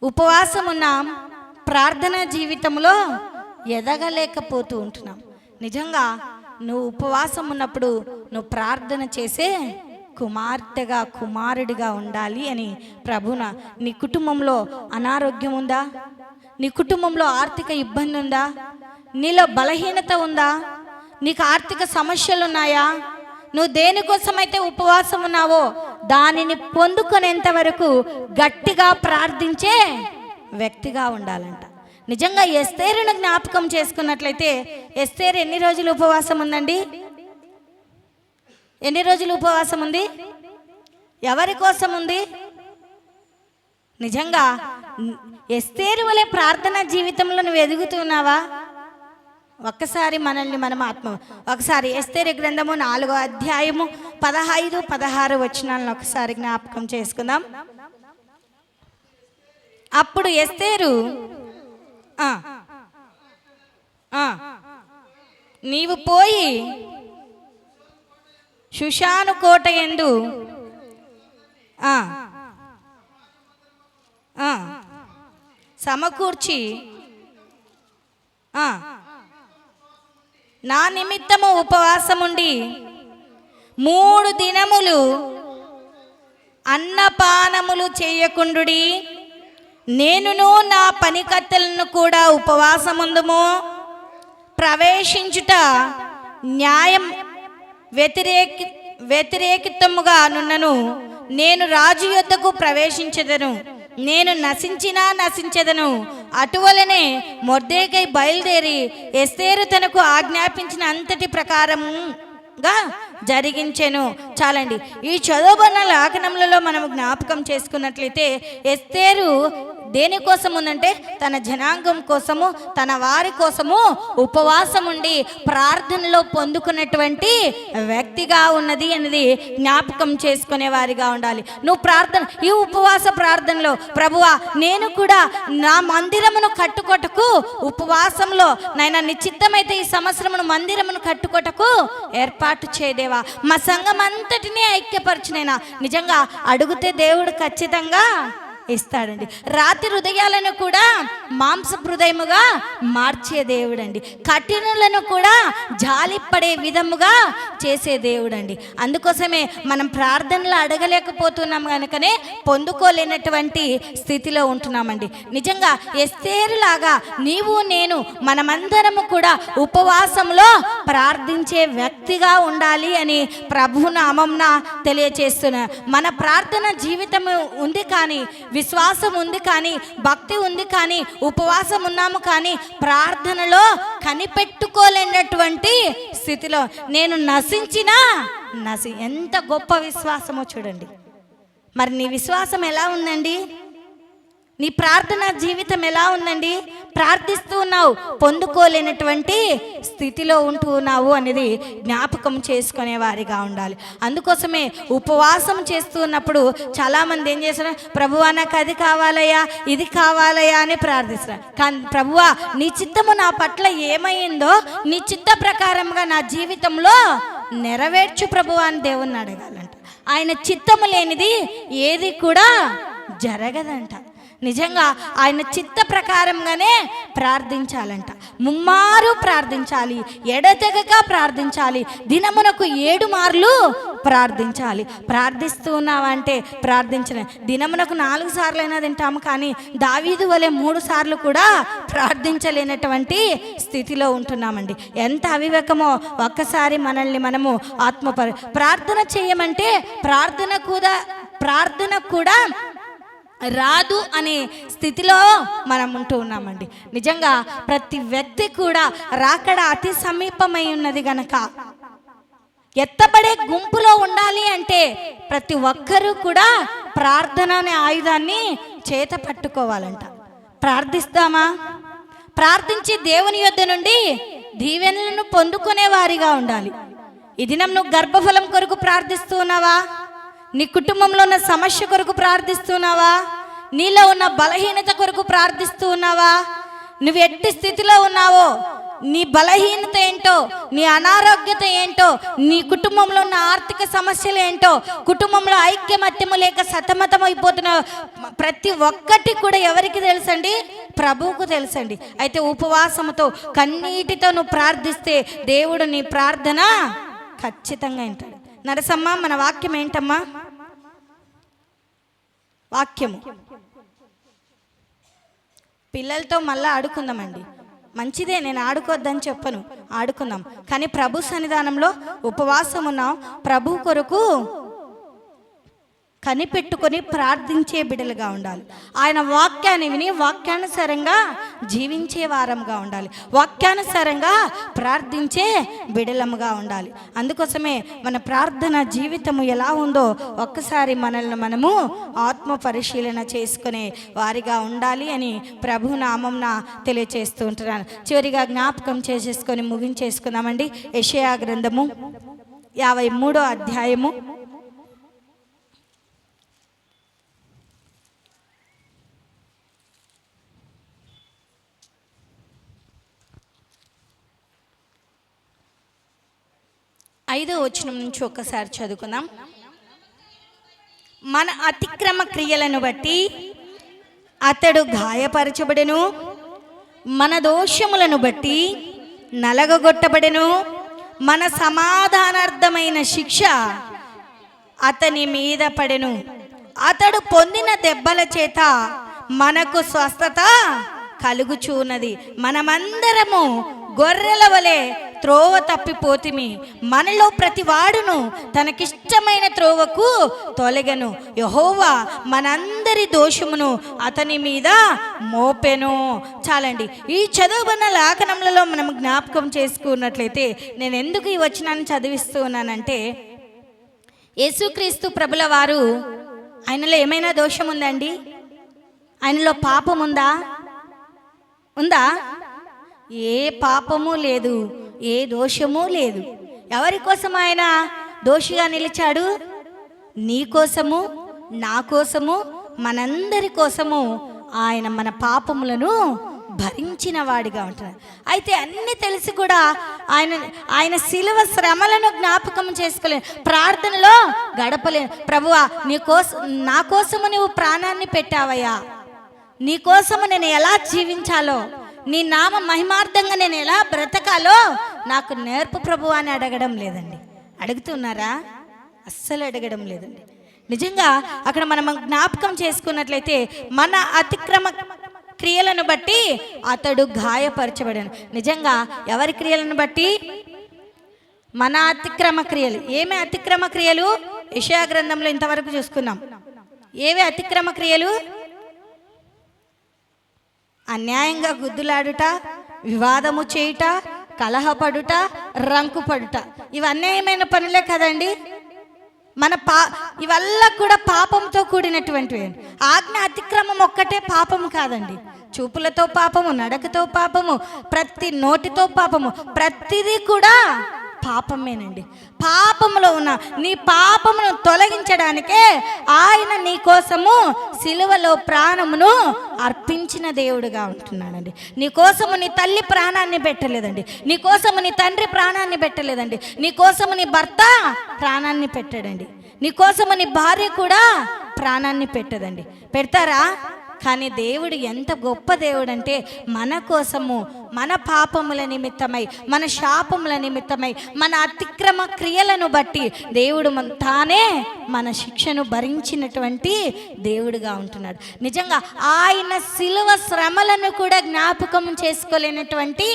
ఉపవాసం ఉన్నాం, ప్రార్థనా జీవితంలో ఎదగలేకపోతూ ఉంటున్నాం. నిజంగా నువ్వు ఉపవాసం ఉన్నప్పుడు నువ్వు ప్రార్థన చేసే కుమార్తెగా కుమారుడిగా ఉండాలి అని ప్రభున. నీ కుటుంబంలో అనారోగ్యం ఉందా? నీ కుటుంబంలో ఆర్థిక ఇబ్బంది ఉందా? నీలో బలహీనత ఉందా? నీకు ఆర్థిక సమస్యలు ఉన్నాయా? నువ్వు దేనికోసమైతే ఉపవాసం ఉన్నావో దానిని పొందుకునేంత వరకు గట్టిగా ప్రార్థించే వ్యక్తిగా ఉండాలంట. నిజంగా ఎస్తేరును జ్ఞాపకం చేసుకున్నట్లయితే ఎస్తేరు ఎన్ని రోజులు ఉపవాసం ఉందండి? ఎన్ని రోజులు ఉపవాసం ఉంది? ఎవరి కోసం ఉంది? నిజంగా ఎస్తేరు వలె ప్రార్థనా జీవితంలో నువ్వు ఎదుగుతున్నావా? ఒక్కసారి మనల్ని మనం ఒకసారి ఎస్తేరు గ్రంథము 4వ అధ్యాయము 15, 16 వచనాలను ఒకసారి జ్ఞాపకం చేసుకుందాం. అప్పుడు ఎస్తేరు నీవు పోయి షుషాను కోట యందు సమకూర్చి నా నిమిత్తము ఉపవాసముండి 3 దినములు అన్నపానములు చేయకుండుడి. నేనును నా పనికత్తెలను కూడా ఉపవాసముందుము. ప్రవేశించుట న్యాయం వ్యతిరేకితముగా నున్నను. నేను రాజు యొద్దకు ప్రవేశించెదను, నేను నశించెదను. అటువలనే మొర్దెకై బయలుదేరి ఎస్తేరు తనకు ఆజ్ఞాపించిన అంతటి ప్రకారముగా జరిగించెను. చాలండి. ఈ చదువుబడిన లేఖనములలో మనం జ్ఞాపకం చేసుకున్నట్లయితే ఎస్తేరు దేనికోసం ఉందంటే తన జనాంగం కోసము, తన వారి కోసము ఉపవాసం ఉండి ప్రార్థనలో పొందుకున్నటువంటి వ్యక్తిగా ఉన్నది అనేది జ్ఞాపకం చేసుకునే వారిగా ఉండాలి. నువ్వు ఈ ఉపవాస ప్రార్థనలో ప్రభువా నేను కూడా నా మందిరమును కట్టుకొటకు ఉపవాసంలో నైనా నిశ్చిత్తమైతే ఈ సంవత్సరమును మందిరమును కట్టుకొటకు ఏర్పాటు చేయదేవా. మా సంఘం అంతటినీ ఐక్యపరచునైనా. నిజంగా అడిగితే దేవుడు ఖచ్చితంగా ఇస్తాడండి. రాతి హృదయాలను కూడా మాంస హృదయముగా మార్చే దేవుడండి. కఠినులను కూడా జాలిపడే విధముగా చేసే దేవుడండి. అందుకోసమే మనం ప్రార్థనలు అడగలేకపోతున్నాం కనుకనే పొందుకోలేనటువంటి స్థితిలో ఉంటున్నామండి. నిజంగా ఎస్తేరులాగా నీవు నేను మనమందరము కూడా ఉపవాసంలో ప్రార్థించే వ్యక్తిగా ఉండాలి అని ప్రభు నామమున తెలియచేస్తున్నా. మన ప్రార్థన జీవితం ఉంది, కానీ విశ్వాసం ఉంది, కానీ భక్తి ఉంది, కానీ ఉపవాసం ఉన్నాము, కానీ ప్రార్థనలో కనిపెట్టుకోలేనటువంటి స్థితిలో నేను ఎంత గొప్ప విశ్వాసమో చూడండి. మరి నీ విశ్వాసం ఎలా ఉందండి? నీ ప్రార్థనా జీవితం ఎలా ఉందండి? ప్రార్థిస్తూ ఉన్నావు, పొందుకోలేనటువంటి స్థితిలో ఉంటూ ఉన్నావు అనేది జ్ఞాపకం చేసుకునే వారిగా ఉండాలి. అందుకోసమే ఉపవాసం చేస్తూ ఉన్నప్పుడు చాలామంది ఏం చేస్తారు? ప్రభువా నాకు అది కావాలయ్యా, ఇది కావాలయ్యా అని ప్రార్థిస్తారు. కానీ ప్రభువా నీ చిత్తము నా పట్ల ఏమైందో నీ చిత్త ప్రకారంగా నా జీవితంలో నెరవేర్చు ప్రభువా అని దేవుణ్ణి అడగాలంట. ఆయన చిత్తము లేనిది ఏది కూడా జరగదంట. నిజంగా ఆయన చిత్త ప్రకారంగానే ప్రార్థించాలంట. ముమ్మారు ప్రార్థించాలి, ఎడతెగక ప్రార్థించాలి, దినమునకు 7 మార్లు ప్రార్థించాలి. ప్రార్థిస్తూ ఉన్నావంటే ప్రార్థించిన దినమునకు 4 సార్లు అయినా తింటాము, కానీ దావీదు వలె 3 సార్లు కూడా ప్రార్థించలేనటువంటి స్థితిలో ఉంటున్నామండి. ఎంత అవివేకమో ఒక్కసారి మనల్ని మనము ప్రార్థన చేయమంటే ప్రార్థన కూడా రాదు అనే స్థితిలో మనం ఉంటూ ఉన్నామండి. నిజంగా ప్రతి వ్యక్తి కూడా రాకడ అతి సమీపమై ఉన్నది గనక ఎత్తబడే గుంపులో ఉండాలి అంటే ప్రతి ఒక్కరూ కూడా ప్రార్థన అనే ఆయుధాన్ని చేత పట్టుకోవాలంట. ప్రార్థిస్తామా? ప్రార్థించి దేవుని యొద్ద నుండి దీవెనలను పొందుకునే వారిగా ఉండాలి. ఈ దినం నువ్వు గర్భఫలం కొరకు ప్రార్థిస్తూ ఉన్నావా? నీ కుటుంబంలో ఉన్న సమస్య కొరకు ప్రార్థిస్తున్నావా? నీలో ఉన్న బలహీనత కొరకు ప్రార్థిస్తూ ఉన్నావా? నువ్వు ఎట్టి స్థితిలో ఉన్నావో, నీ బలహీనత ఏంటో, నీ అనారోగ్యత ఏంటో, నీ కుటుంబంలో ఉన్న ఆర్థిక సమస్యలు ఏంటో, కుటుంబంలో ఐక్యమత్యము లేక సతమతం అయిపోతున్న ప్రతి ఒక్కటి కూడా ఎవరికి తెలుసండి? ప్రభువుకు తెలుసండి. అయితే ఉపవాసముతో కన్నీటితో నువ్వు ప్రార్థిస్తే దేవుడు నీ ప్రార్థన ఖచ్చితంగా వింటాడు. నరసమ్మ, మన వాక్యం ఏంటమ్మా? వాక్యము. పిల్లలతో మళ్ళీ ఆడుకుందామండి. మంచిదే, నేను ఆడుకోవద్దని చెప్పను, ఆడుకుందాం. కానీ ప్రభు సన్నిధానంలో ఉపవాసం ఉన్నాం. ప్రభు కొరకు కనిపెట్టుకొని ప్రార్థించే బిడ్డలుగా ఉండాలి. ఆయన వాక్యాన్ని విని వాక్యానుసారంగా జీవించే వారంగా ఉండాలి. వాక్యానుసారంగా ప్రార్థించే బిడ్డలముగా ఉండాలి. అందుకోసమే మన ప్రార్థన జీవితము ఎలా ఉందో ఒక్కసారి మనల్ని మనము ఆత్మ పరిశీలన చేసుకునే వారిగా ఉండాలి అని ప్రభు నామంన తెలియచేస్తూ ఉంటున్నాను. చివరిగా జ్ఞాపకం చేసేసుకొని ముగించేసుకుందామండి. యెషయా గ్రంథము 53వ అధ్యాయము 5వ వచనం నుంచి ఒక్కసారి చదువుకుందాం. మన అతిక్రమ క్రియలను బట్టి అతడు గాయపరచబడెను, మన దోషములను బట్టి నలగగొట్టబడెను, మన సమాధానార్థమైన శిక్ష అతని మీద పడెను, అతడు పొందిన దెబ్బల చేత మనకు స్వస్థత కలుగుచున్నది. మనమందరము గొర్రెల వలె త్రోవ తప్పిపోతిమి, మనలో ప్రతి వాడును తనకిష్టమైన త్రోవకు తొలగను, యెహోవా మనందరి దోషమును అతని మీద మోపెను. చాలండి. ఈ చదువుకున్న లేఖనములలో మనం జ్ఞాపకం చేసుకున్నట్లయితే నేను ఎందుకు ఈ వచనాన్ని చదివిస్తూ ఉన్నానంటే, యేసుక్రీస్తు ప్రభుల వారు, ఆయనలో ఏమైనా దోషం ఉందండి? ఆయనలో పాపం ఉందా? ఉందా? ఏ పాపము లేదు, ఏ దోషము లేదు. ఎవరి కోసం ఆయన దోషిగా నిలిచాడు? నీ కోసము, నా కోసము, మనందరి కోసము ఆయన మన పాపములను భరించిన వాడిగా ఉంటున్నాడు. అయితే అన్నీ తెలిసి కూడా ఆయన శిలువ శ్రమలను జ్ఞాపకం చేసుకోలే, ప్రార్థనలో గడపలే. ప్రభువా, నా కోసము నువ్వు ప్రాణాన్ని పెట్టావయ్యా, నీ కోసము నేను ఎలా జీవించాలో, నీ నామ మహిమార్థంగా నేను ఎలా బ్రతకాలో నాకు నేర్పు ప్రభు అని అడగడం లేదండి. అడుగుతున్నారా? అస్సలు అడగడం లేదండి. నిజంగా అక్కడ మనం జ్ఞాపకం చేసుకున్నట్లయితే మన అతిక్రమ క్రియలను బట్టి అతడు గాయపరచబడాను. నిజంగా ఎవరి క్రియలను బట్టి? మన అతిక్రమ క్రియలు. ఏమి అతిక్రమ క్రియలు? యెషయా గ్రంథంలో ఇంతవరకు చూసుకున్నాం. ఏవి అతిక్రమ క్రియలు? అన్యాయంగా గుద్దులాడుట, వివాదము చేయుట, కలహపడుట, రంకుపడుట, ఇవి అన్యాయమైన పనులే కదండి. ఇవల్ల కూడా పాపంతో కూడినటువంటివి. ఆజ్ఞ అతిక్రమం ఒక్కటే పాపం కాదండి. చూపులతో పాపము, నడకతో పాపము, ప్రతి నోటితో పాపము, ప్రతిదీ కూడా పాపమేనండి. పాపములో ఉన్న నీ పాపమును తొలగించడానికే ఆయన నీ కోసము సిలువలో ప్రాణమును అర్పించిన దేవుడుగా ఉంటున్నాడండి. నీ కోసము నీ తల్లి ప్రాణాన్ని పెట్టలేదండి, నీ కోసము నీ తండ్రి ప్రాణాన్ని పెట్టలేదండి, నీ కోసము నీ భర్త ప్రాణాన్ని పెట్టాడండి, నీ కోసము నీ భార్య కూడా ప్రాణాన్ని పెట్టదండి. పెడతారా? కానీ దేవుడు ఎంత గొప్ప దేవుడు అంటే, మన కోసము, మన పాపముల నిమిత్తమై, మన శాపముల నిమిత్తమై, మన అతిక్రమ క్రియలను బట్టి దేవుడు తానే మన శిక్షను భరించినటువంటి దేవుడుగా ఉంటున్నాడు. నిజంగా ఆయన శిలువ శ్రమలను కూడా జ్ఞాపకం చేసుకోలేనటువంటి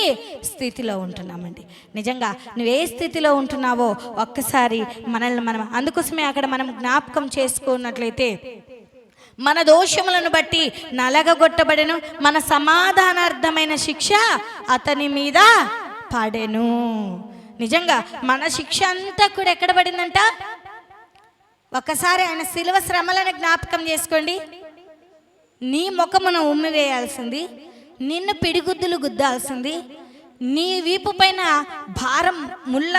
స్థితిలో ఉంటున్నామండి. నిజంగా నువ్వే స్థితిలో ఉంటున్నావో ఒక్కసారి మనల్ని మనం, అందుకోసమే అక్కడ మనం జ్ఞాపకం చేసుకున్నట్లయితే, మన దోషములను బట్టి నలగగొట్టబడెను, మన సమాధానార్థమైన శిక్ష అతని మీద పడెను. నిజంగా మన శిక్ష అంతా కూడా ఎక్కడ పడిందంట? ఒకసారి ఆయన శిలువ శ్రమలను జ్ఞాపకం చేసుకోండి. నీ ముఖమును ఉమ్మివేయాల్సింది, నిన్ను పిడిగుద్దులు గుద్దాల్సింది, నీ వీపు పైన భారం ముళ్ళ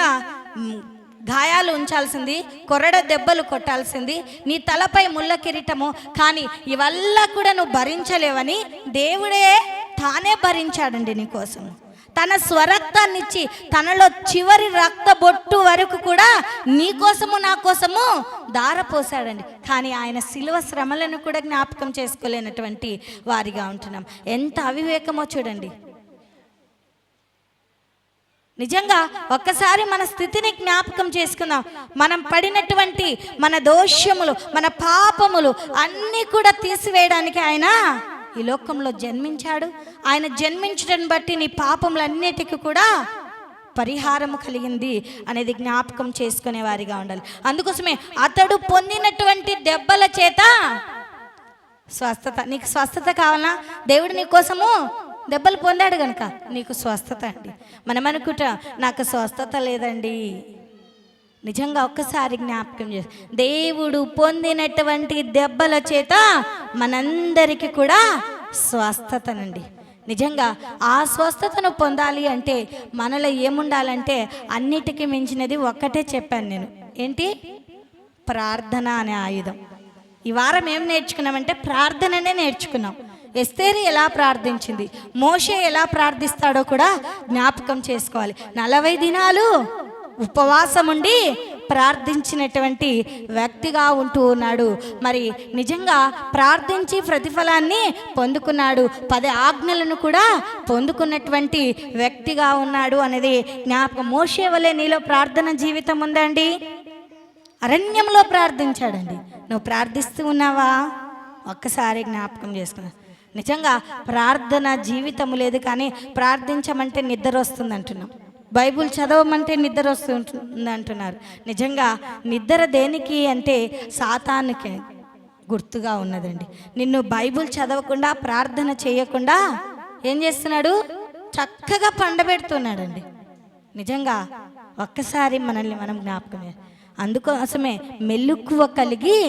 గాయాలు ఉంచాల్సింది, కొరడ దెబ్బలు కొట్టాల్సింది, నీ తలపై ముళ్ళ కిరీటము, కానీ ఇవల్లా కూడా నువ్వు భరించలేవని దేవుడే తానే భరించాడండి నీ కోసం. తన స్వరక్తాన్ని ఇచ్చి తనలో చివరి రక్త బొట్టు వరకు కూడా నీ కోసము నా కోసము దారపోసాడండి. కానీ ఆయన శిలువ శ్రమలను కూడా జ్ఞాపకం చేసుకోలేనటువంటి వారిగా ఉంటున్నాం. ఎంత అవివేకమో చూడండి. నిజంగా ఒక్కసారి మన స్థితిని జ్ఞాపకం చేసుకుందాం. మనం పడినటువంటి మన దోషములు, మన పాపములు అన్నీ కూడా తీసివేయడానికి ఆయన ఈ లోకంలో జన్మించాడు. ఆయన జన్మించడం బట్టి నీ పాపములన్నిటికీ కూడా పరిహారము కలిగింది అనేది జ్ఞాపకం చేసుకునే వారిగా ఉండాలి. అందుకోసమే అతడు పొందినటువంటి దెబ్బల చేత స్వస్థత. నీకు స్వస్థత కావాలా? దేవుడు నీ కోసము దెబ్బలు పొందాడు కనుక నీకు స్వస్థత అండి. మనం అనుకుంటా నాకు స్వస్థత లేదండి. నిజంగా ఒక్కసారి జ్ఞాపకం చేసి, దేవుడు పొందినటువంటి దెబ్బల చేత మనందరికీ కూడా స్వస్థతనండి. నిజంగా ఆ స్వస్థతను పొందాలి అంటే మనలో ఏముండాలంటే అన్నిటికీ మించినది ఒక్కటే చెప్పాను నేను. ఏంటి? ప్రార్థన అనే ఆయుధం. ఈ వారం ఏం నేర్చుకున్నామంటే ప్రార్థననే నేర్చుకున్నాం. ఎస్తేరు ఎలా ప్రార్థించింది, మోషే ఎలా ప్రార్థిస్తాడో కూడా జ్ఞాపకం చేసుకోవాలి. 40 దినాలు ఉపవాసం ఉండి ప్రార్థించినటువంటి వ్యక్తిగా ఉంటూ ఉన్నాడు. మరి నిజంగా ప్రార్థించి ప్రతిఫలాన్ని పొందుకున్నాడు. 10 ఆజ్ఞలను కూడా పొందుకున్నటువంటి వ్యక్తిగా ఉన్నాడు అనేది జ్ఞాపకం. మోషే వలె నీలో ప్రార్థన జీవితం ఉందండి. అరణ్యంలో ప్రార్థించాడండి. నువ్వు ప్రార్థిస్తూ ఉన్నావా? ఒక్కసారి జ్ఞాపకం చేసుకున్నా. నిజంగా ప్రార్థన జీవితము లేదు, కానీ ప్రార్థించమంటే నిద్ర వస్తుంది అంటున్నాం. బైబుల్ చదవమంటే నిద్ర వస్తుంది అంటున్నారు. నిజంగా నిద్ర దేనికి అంటే సాతానుకి గుర్తుగా ఉన్నదండి. నిన్ను బైబుల్ చదవకుండా ప్రార్థన చేయకుండా ఏం చేస్తున్నాడు? చక్కగా పండబెడుతున్నాడండి. నిజంగా ఒక్కసారి మనల్ని మనం జ్ఞాపకం. అందుకోసమే మెలకువ కలిగి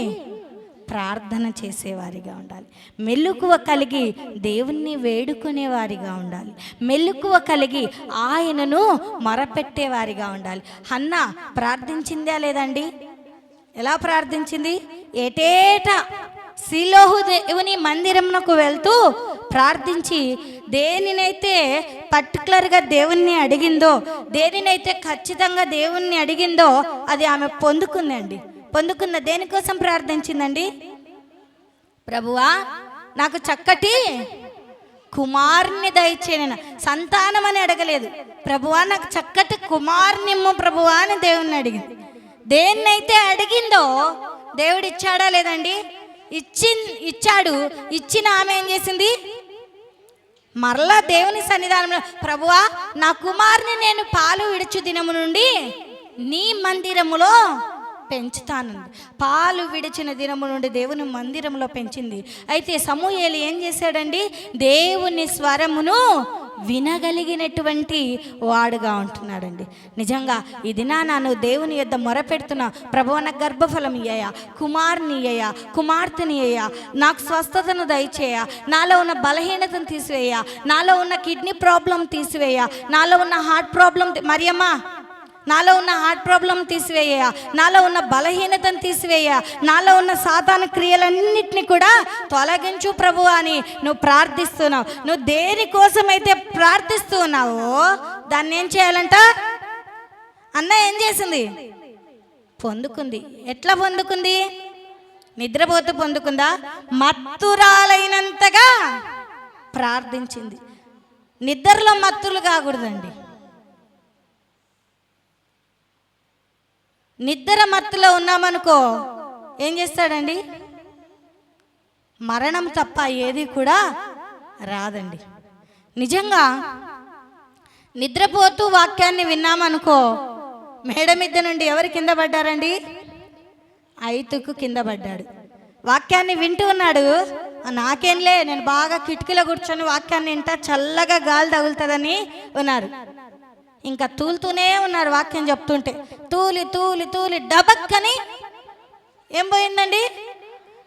ప్రార్థన చేసేవారిగా ఉండాలి. మెలకువ కలిగి దేవుణ్ణి వేడుకునేవారిగా ఉండాలి. మెలకువ కలిగి ఆయనను మొరపెట్టేవారిగా ఉండాలి. హన్నా ప్రార్థించిందా లేదండి? ఎలా ప్రార్థించింది? ఏటేటా శిలోహు దేవుని మందిరమునకు వెళ్తూ ప్రార్థించి దేనినైతే పర్టికులర్గా దేవుణ్ణి అడిగిందో, దేనినైతే ఖచ్చితంగా దేవుణ్ణి అడిగిందో అది ఆమె పొందుకుందండి. పొందుకున్న దేనికోసం ప్రార్థించిందండి? ప్రభువా నాకు చక్కటి కుమారుని దయచేయన. సంతానం అని అడగలేదు. ప్రభువా నాకు చక్కటి కుమారునిమ్ము ప్రభువా అని దేవుణ్ణి అడిగింది. దేన్నైతే అడిగిందో దేవుడు ఇచ్చాడా లేదండి? ఇచ్చాడు. ఇచ్చిన ఆమె ఏం చేసింది? మరలా దేవుని సన్నిధానంలో ప్రభువా నా కుమారుని నేను పాలు విడుచు దినము నుండి నీ మందిరములో పెంచుతాను. పాలు విడిచిన దినము నుండి దేవుని మందిరంలో పెంచింది. అయితే సమూయేలు ఏం చేశాడండి? దేవుని స్వరమును వినగలిగినటువంటి వాడుగా ఉంటున్నాడండి. నిజంగా ఈ దినాన నువ్వు దేవుని యొద్ద మొరపెడుతున్నా, ప్రభువా నాకు గర్భఫలం ఇయ్యా, కుమారుని ఇయ్యా, కుమార్తెని ఇయ్యా, నాకు స్వస్థతను దయచేయ, నాలో ఉన్న బలహీనతను తీసివేయ, నాలో ఉన్న కిడ్నీ ప్రాబ్లం తీసివేయ, నాలో ఉన్న హార్ట్ ప్రాబ్లం, మరియమ్మ నాలో ఉన్న హార్ట్ ప్రాబ్లం తీసివేయ, నాలో ఉన్న బలహీనతను తీసివేయ, నాలో ఉన్న సాతాను క్రియలన్నిటినీ కూడా తొలగించు ప్రభు అని నువ్వు ప్రార్థిస్తున్నావు. నువ్వు దేనికోసమైతే ప్రార్థిస్తూ ఉన్నావో దాన్ని ఏం చేయాలంట? అన్న ఏం చేసింది? పొందుకుంది. ఎట్లా పొందుకుంది? నిద్రపోతూ పొందుకుందా? మత్తురాలైనంతగా ప్రార్థించింది. నిద్రలో మత్తులు కాకూడదండి. నిద్ర మత్తులో ఉన్నామనుకో ఏం చేస్తాడండి? మరణం తప్ప ఏది కూడా రాదండి. నిజంగా నిద్రపోతూ వాక్యాన్ని విన్నామనుకో, మేడ మీద నుండి ఎవరు కింద పడ్డారండి? ఐతుకు కింద పడ్డాడు. వాక్యాన్ని వింటూ ఉన్నాడు. నాకేంలే, నేను బాగా కిటికీలో కూర్చొని వాక్యాన్ని వింటా, చల్లగా గాలి తగులుతుందని ఉన్నారు. ఇంకా తూలుతూనే ఉన్నారు. వాక్యం చెప్తుంటే తూలి తూలి తూలి డబక్కని ఏం పోయిందండి?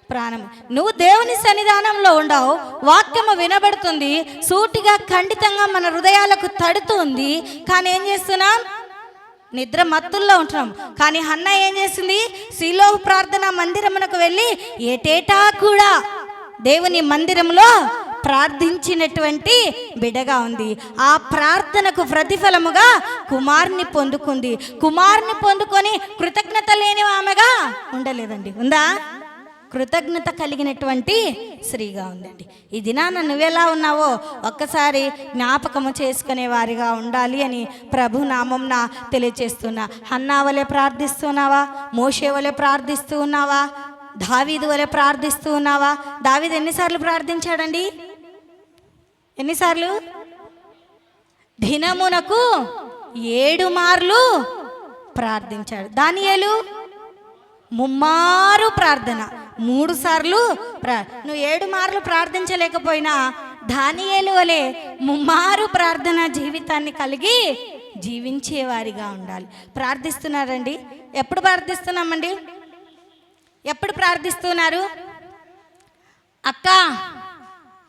ప్రాణం. నువ్వు దేవుని సన్నిధానంలో ఉండవు, వాక్యము వినబడుతుంది, సూటిగా ఖండితంగా మన హృదయాలకు తడుతుంది. కానీ ఏం చేస్తున్నాం? నిద్ర మత్తుల్లో ఉంటున్నాం. కానీ హన్నా ఏం చేసింది? శీలో ప్రార్థన మందిరమునకు వెళ్ళి ఏటేటా కూడా దేవుని మందిరంలో ప్రార్థించినటువంటి బిడ్డగా ఉంది. ఆ ప్రార్థనకు ప్రతిఫలముగా కుమారుని పొందుకుంది. కుమారుని పొందుకొని కృతజ్ఞత లేని ఆమెగా ఉండలేదండి. ఉందా? కృతజ్ఞత కలిగినటువంటి స్త్రీగా ఉందండి. ఈ దినాన నువ్వెలా ఉన్నావో ఒక్కసారి జ్ఞాపకము చేసుకునే వారిగా ఉండాలి అని ప్రభు నామంన తెలియచేస్తున్నా. హన్నా వలె ప్రార్థిస్తున్నావా? మోషే వలె ప్రార్థిస్తూ ఉన్నావా? దావీదు వలె ప్రార్థిస్తూ ఉన్నావా? దావీదు ఎన్నిసార్లు ప్రార్థించాడండి? ఎన్నిసార్లు? దినమునకు 7 మార్లు ప్రార్థించాడు. దానియేలు ముమ్మారు ప్రార్థన, 3 సార్లు నువ్వు 7 మార్లు ప్రార్థించలేకపోయినా దానియేలు వలె ముమ్మారు ప్రార్థన జీవితాన్ని కలిగి జీవించేవారిగా ఉండాలి. ప్రార్థిస్తున్నారండి? ఎప్పుడు ప్రార్థిస్తున్నామండి? ఎప్పుడు ప్రార్థిస్తున్నారు? అక్క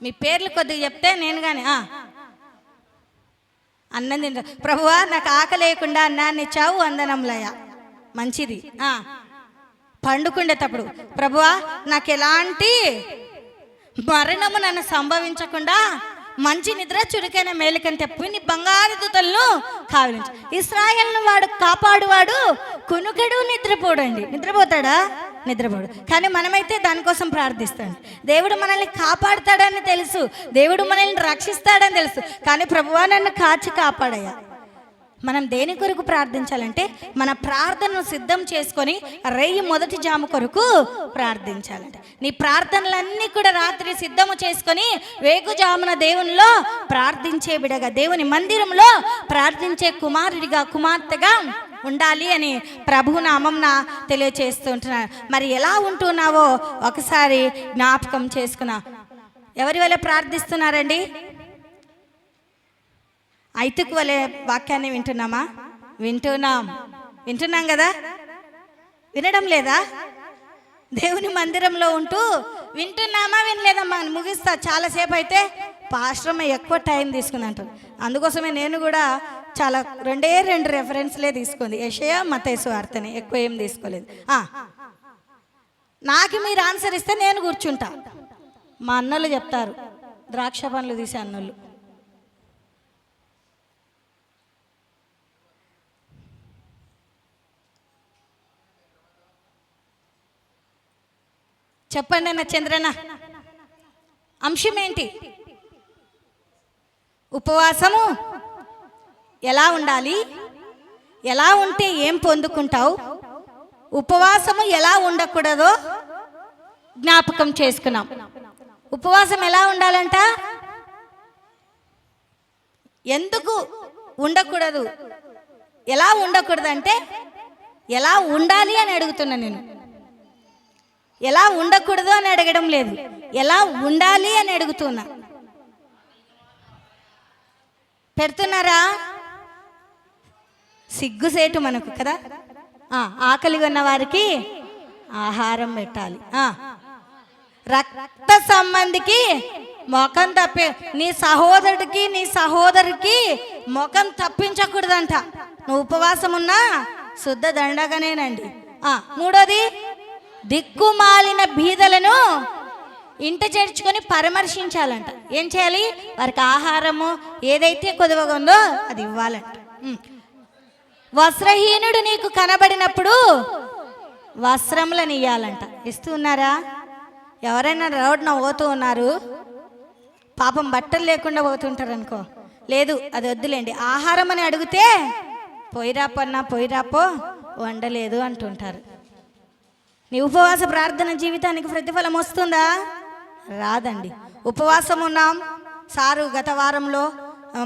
మీ పేర్లు కొద్దిగా చెప్తే నేను కానీ అన్నం తింటా. ప్రభువా నాకు ఆకలి లేకుండా అన్నాన్ని ఇచ్చావు, వందనంలయ. మంచిది. పండుకుండేటప్పుడు ప్రభువా నాకు ఎలాంటి మరణము నన్ను సంభవించకుండా మంచి నిద్ర చురుకైన మేలుకని తెప్పి నీ బంగారు దూతలను కావలించు. ఇశ్రాయేలును వాడు కాపాడువాడు కునుకడు నిద్రపోడండి. నిద్రపోతాడా? నిద్రపోడు. కానీ మనమైతే దానికోసం ప్రార్థిస్తాం. దేవుడు మనల్ని కాపాడుతాడని తెలుసు, దేవుడు మనల్ని రక్షిస్తాడని తెలుసు. కానీ ప్రభువా నన్ను కాచి కాపాడయ్యా. మనం దేని కొరకు ప్రార్థించాలంటే మన ప్రార్థనను సిద్ధం చేసుకొని రేయి మొదటి జాము కొరకు ప్రార్థించాలంట. నీ ప్రార్థనలన్నీ కూడా రాత్రి సిద్ధము చేసుకొని వేకుజామున దేవునిలో ప్రార్థించే బిడగా, దేవుని మందిరంలో ప్రార్థించే కుమారుడిగా, కుమార్తెగా ఉండాలి అని ప్రభు నామంన తెలియచేస్తుంటున్నారు. మరి ఎలా ఉంటున్నావో ఒకసారి జ్ఞాపకం చేసుకున్నా. ఎవరి వల్ల ప్రార్థిస్తున్నారండి? ఐతుకు వలె వాక్యాన్ని వింటున్నామా? వింటున్నాం కదా? వినడం లేదా? దేవుని మందిరంలో ఉంటూ వింటున్నామా వినలేదమ్మా? ముగిస్తా, చాలాసేపు అయితే పాస్టర్ ఎక్కువ టైం తీసుకుంది అంటారు. అందుకోసమే నేను కూడా చాలా 2 రెఫరెన్స్లే తీసుకుంది. యెషయా, మత్తయి సువార్తని, ఎక్కువ ఏం తీసుకోలేదు. నాకు మీరు ఆన్సర్ ఇస్తే నేను కూర్చుంటా. మా అన్నలు చెప్తారు, ద్రాక్ష పండ్లు తీసే అన్నలు. చెప్పండి అన్న చంద్రన్న, అంశం ఏంటి? ఉపవాసము ఎలా ఉండాలి? ఎలా ఉంటే ఏం పొందుకుంటావు? ఉపవాసము ఎలా ఉండకూడదో జ్ఞాపకం చేసుకున్నాం. ఉపవాసం ఎలా ఉండాలంట? ఎందుకు ఉండకూడదు? ఎలా ఉండకూడదు అంటే ఎలా ఉండాలి అని అడుగుతున్నా నేను. ఎలా ఉండకూడదు అని అడగడం లేదు, ఎలా ఉండాలి అని అడుగుతున్నా. పెడుతున్నారా? సిగ్గుసేటు మనకు కదా. ఆకలి ఉన్న వారికి ఆహారం పెట్టాలి. రక్త సంబంధికి ముఖం నీ సహోదరుడికి, నీ సహోదరికి ముఖం తప్పించకూడదంట. నువ్వు ఉపవాసం ఉన్నా శుద్ధ దండగనేనండి. మూడోది, దిక్కుమాలిన బీదలను ఇంట చేర్చుకొని పరామర్శించాలంట. ఏం చేయాలి? వారికి ఆహారము ఏదైతే కొద్దిగా ఉందో అది ఇవ్వాలంట. వస్త్రహీనుడు నీకు కనబడినప్పుడు వస్త్రములను ఇవ్వాలంట. ఇస్తున్నారా? ఎవరైనా రోడ్డున పోతూ ఉన్నారు, పాపం బట్టలు లేకుండా పోతుంటారు అనుకో, లేదు అది వద్దులేండి, ఆహారం అని అడిగితే పోయిరాపన్నా పోయిరాపో, వండలేదు అంటుంటారు. నీ ఉపవాస ప్రార్థన జీవితానికి ప్రతిఫలం వస్తుందా? రాదండి. ఉపవాసం ఉన్నాం సారు గత వారంలో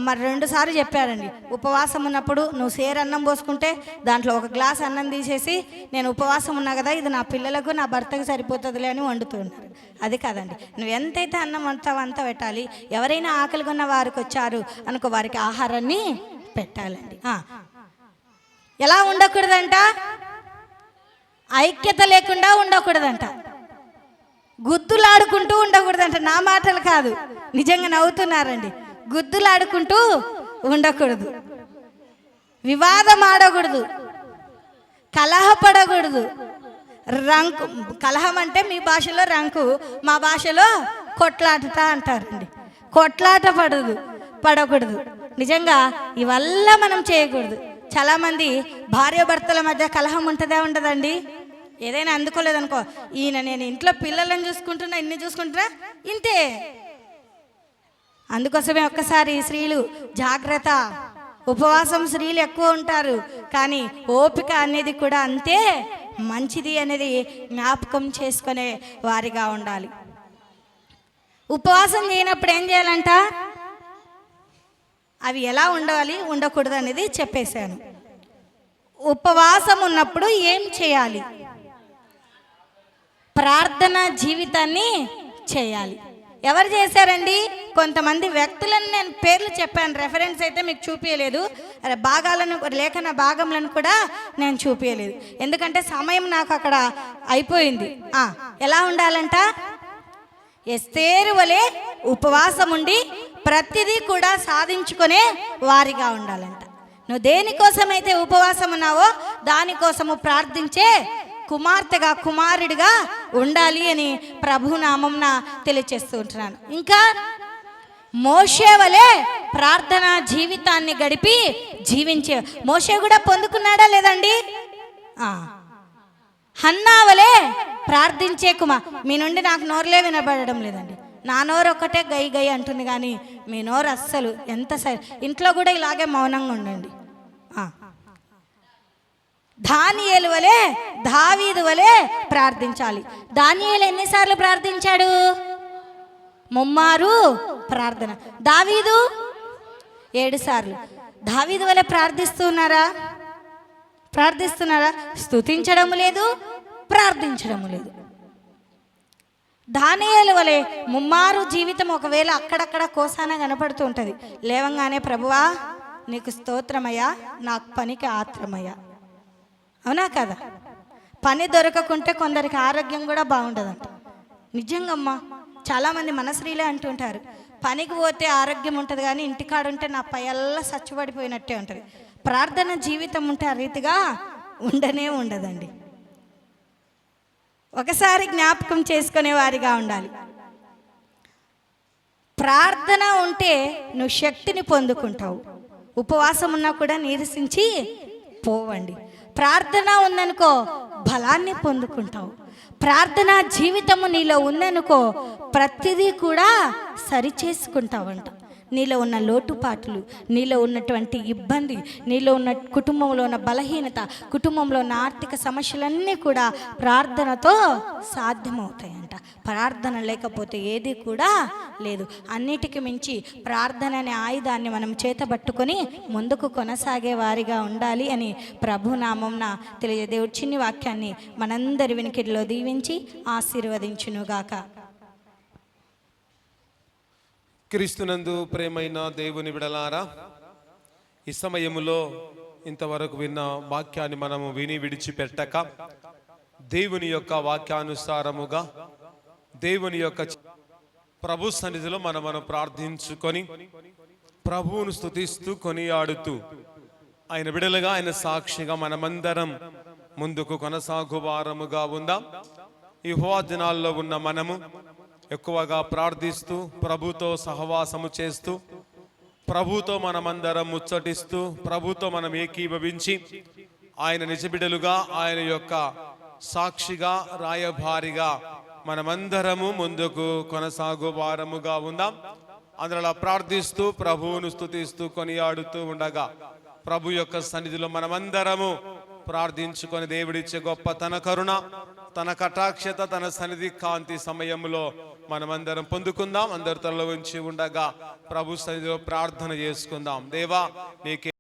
మరి 2 సార్లు చెప్పారండి. ఉపవాసం ఉన్నప్పుడు నువ్వు సేరు అన్నం పోసుకుంటే దాంట్లో 1 గ్లాస్ అన్నం తీసేసి నేను ఉపవాసం ఉన్నా కదా, ఇది నా పిల్లలకు నా భర్తకు సరిపోతుందిలే అని వండుతున్నారు. అది కాదండి. నువ్వు ఎంతైతే అన్నం వండుతావో అంత పెట్టాలి. ఎవరైనా ఆకలి ఉన్న వారికి వచ్చారు అనుకో, వారికి ఆహారాన్ని పెట్టాలండి. ఎలా ఉండకూడదంట? ఐక్యత లేకుండా ఉండకూడదంట. గుద్దులాడుకుంటూ ఉండకూడదంట. నా మాటలు కాదు, నిజంగా నవ్వుతున్నారండి. గుద్దులాడుకుంటూ ఉండకూడదు. వివాదం ఆడకూడదు, కలహపడకూడదు. రంకు, కలహం అంటే మీ భాషలో రంకు, మా భాషలో కొట్లాట అంటారండి. కొట్లాట పడకూడదు. నిజంగా ఇవల్ల మనం చేయకూడదు. చాలామంది భార్యాభర్తల మధ్య కలహం ఉంటుందా ఉండదండి? ఏదైనా అందుకోలేదనుకో, నేను ఇంట్లో పిల్లలను చూసుకుంటున్నా, ఇన్ని చూసుకుంటున్నా, ఇంతే. అందుకోసమే ఒక్కసారి స్త్రీలు జాగ్రత్త. ఉపవాసం స్త్రీలు ఎక్కువ ఉంటారు, కానీ ఓపిక అనేది కూడా అంతే మంచిది అనేది జ్ఞాపకం చేసుకునే వారిగా ఉండాలి. ఉపవాసం చేయనప్పుడు ఏం చేయాలంట? అవి ఎలా ఉండాలి, ఉండకూడదు అనేది చెప్పేశాను. ఉపవాసం ఉన్నప్పుడు ఏం చేయాలి? ప్రార్థన జీవితాన్ని చేయాలి. ఎవరు చేశారండి? కొంతమంది వ్యక్తులను నేను పేర్లు చెప్పాను, రెఫరెన్స్ అయితే మీకు చూపించలేదు. భాగాలను, లేఖన భాగములను కూడా నేను చూపించలేదు, ఎందుకంటే సమయం నాకు అక్కడ అయిపోయింది. ఎలా ఉండాలంట? ఎస్తేరు వలె ఉపవాసం ఉండి ప్రతిదీ కూడా సాధించుకునే వారిగా ఉండాలంట. నువ్వు దేనికోసమైతే ఉపవాసం ఉన్నావో దానికోసము ప్రార్థించే కుమార్తెగా, కుమారుడిగా ఉండాలి అని ప్రభునామంన తెలియచేస్తూ ఉంటున్నాను. ఇంకా మోషే వలె ప్రార్థన జీవితాన్ని గడిపి జీవించే, మోషే కూడా పొందుకున్నాడా లేదండి? హన్నా వలె ప్రార్థించే మీ నుండి నాకు నోరులే వినబడడం లేదండి. నా నోరు ఒక్కటే గై గై అంటుంది, కానీ మీ నోరు అస్సలు ఎంత ఇంట్లో కూడా ఇలాగే మౌనంగా ఉండండి. దానియేలు వలె, దావీదు వలె ప్రార్థించాలి. దానియేలు ఎన్నిసార్లు ప్రార్థించాడు? ముమ్మారు ప్రార్థన. దావీదు 7 సార్లు. దావీదు వలె ప్రార్థిస్తున్నారా? స్తుతించడం లేదు, ప్రార్థించడం లేదు. దానియేలు వలె ముమ్మారు జీవితం ఒకవేళ అక్కడక్కడ కోసాన కనపడుతూ ఉంటుంది. లేవంగానే ప్రభువా నీకు స్తోత్రమయ్యా, నాకు పనికి ఆత్రమయ్యా. అవునా కదా? పని దొరకకుంటే కొందరికి ఆరోగ్యం కూడా బాగుండదంట. నిజంగమ్మా, చాలామంది మన స్త్రీలే అంటుంటారు, పనికి పోతే ఆరోగ్యం ఉంటుంది, కానీ ఇంటికాడుంటే నా పైల్లా సచ్చుబడిపోయినట్టే ఉంటుంది. ప్రార్థన జీవితం ఉంటే ఆ రీతిగా ఉండదండి. ఒకసారి జ్ఞాపకం చేసుకునే వారిగా ఉండాలి. ప్రార్థన ఉంటే నువ్వు శక్తిని పొందుకుంటావు. ఉపవాసం ఉన్నా కూడా నీరసించి పోవండి. ప్రార్థన ఉందనుకో బలాన్ని పొందుకుంటావు. ప్రార్థన జీవితము నీలో ఉందనుకో ప్రతిదీ కూడా సరిచేసుకుంటావంట. నీలో ఉన్న లోటుపాట్లు, నీలో ఉన్నటువంటి ఇబ్బంది, నీలో ఉన్న కుటుంబంలో ఉన్న బలహీనత, కుటుంబంలో ఉన్న ఆర్థిక సమస్యలన్నీ కూడా ప్రార్థనతో సాధ్యమవుతాయంట. ప్రార్థన లేకపోతే ఏది కూడా లేదు. అన్నిటికీ మించి ప్రార్థన అనే ఆయుధాన్ని మనం చేతబట్టుకొని ముందుకు కొనసాగే వారిగా ఉండాలి అని ప్రభునామంన తెలియజే దేవుడి చిన్ని వాక్యాన్ని మనందరి వినికిడిలో దీవించి ఆశీర్వదించునుగాక. క్రీస్తునందు ప్రేమైన దేవుని బిడలారా, ఈ సమయములో ఇంతవరకు విన్న వాక్యాన్ని మనము విని విడిచిపెట్టక దేవుని యొక్క వాక్యానుసారముగా దేవుని యొక్క ప్రభు సన్నిధిలో మనం ప్రార్థించుకొని ప్రభువును స్తుతిస్తూ కొనియాడుతూ ఆయన బిడలుగా, ఆయన సాక్షిగా మనమందరం ముందుకు కొనసాగువారముగా ఉందాం. ఈ దినాల్లో ఉన్న మనము ఎక్కువగా ప్రార్థిస్తూ, ప్రభుతో సహవాసము చేస్తూ, ప్రభుతో మనమందరం ముచ్చటిస్తూ, ప్రభుతో మనం ఏకీభవించి ఆయన నిజబిడలుగా, ఆయన యొక్క సాక్షిగా, రాయభారిగా మనమందరము ముందుకు కొనసాగు వారముగా ఉందాం. అందులో ప్రార్థిస్తూ, ప్రభువును స్తుతిస్తూ కొనియాడుతూ ఉండగా ప్రభు యొక్క సన్నిధిలో మనమందరము ప్రార్థించుకొని దేవుడిచ్చే గొప్ప తన కరుణ, తన కటాక్షత, తన సన్నిధి కాంతి సమయంలో మనమందరం పొందుకుందాం. అందరి తలలో ఉంచి ఉండగా ప్రభు సన్నిధిలో ప్రార్థన చేసుకుందాం. దేవా నీకే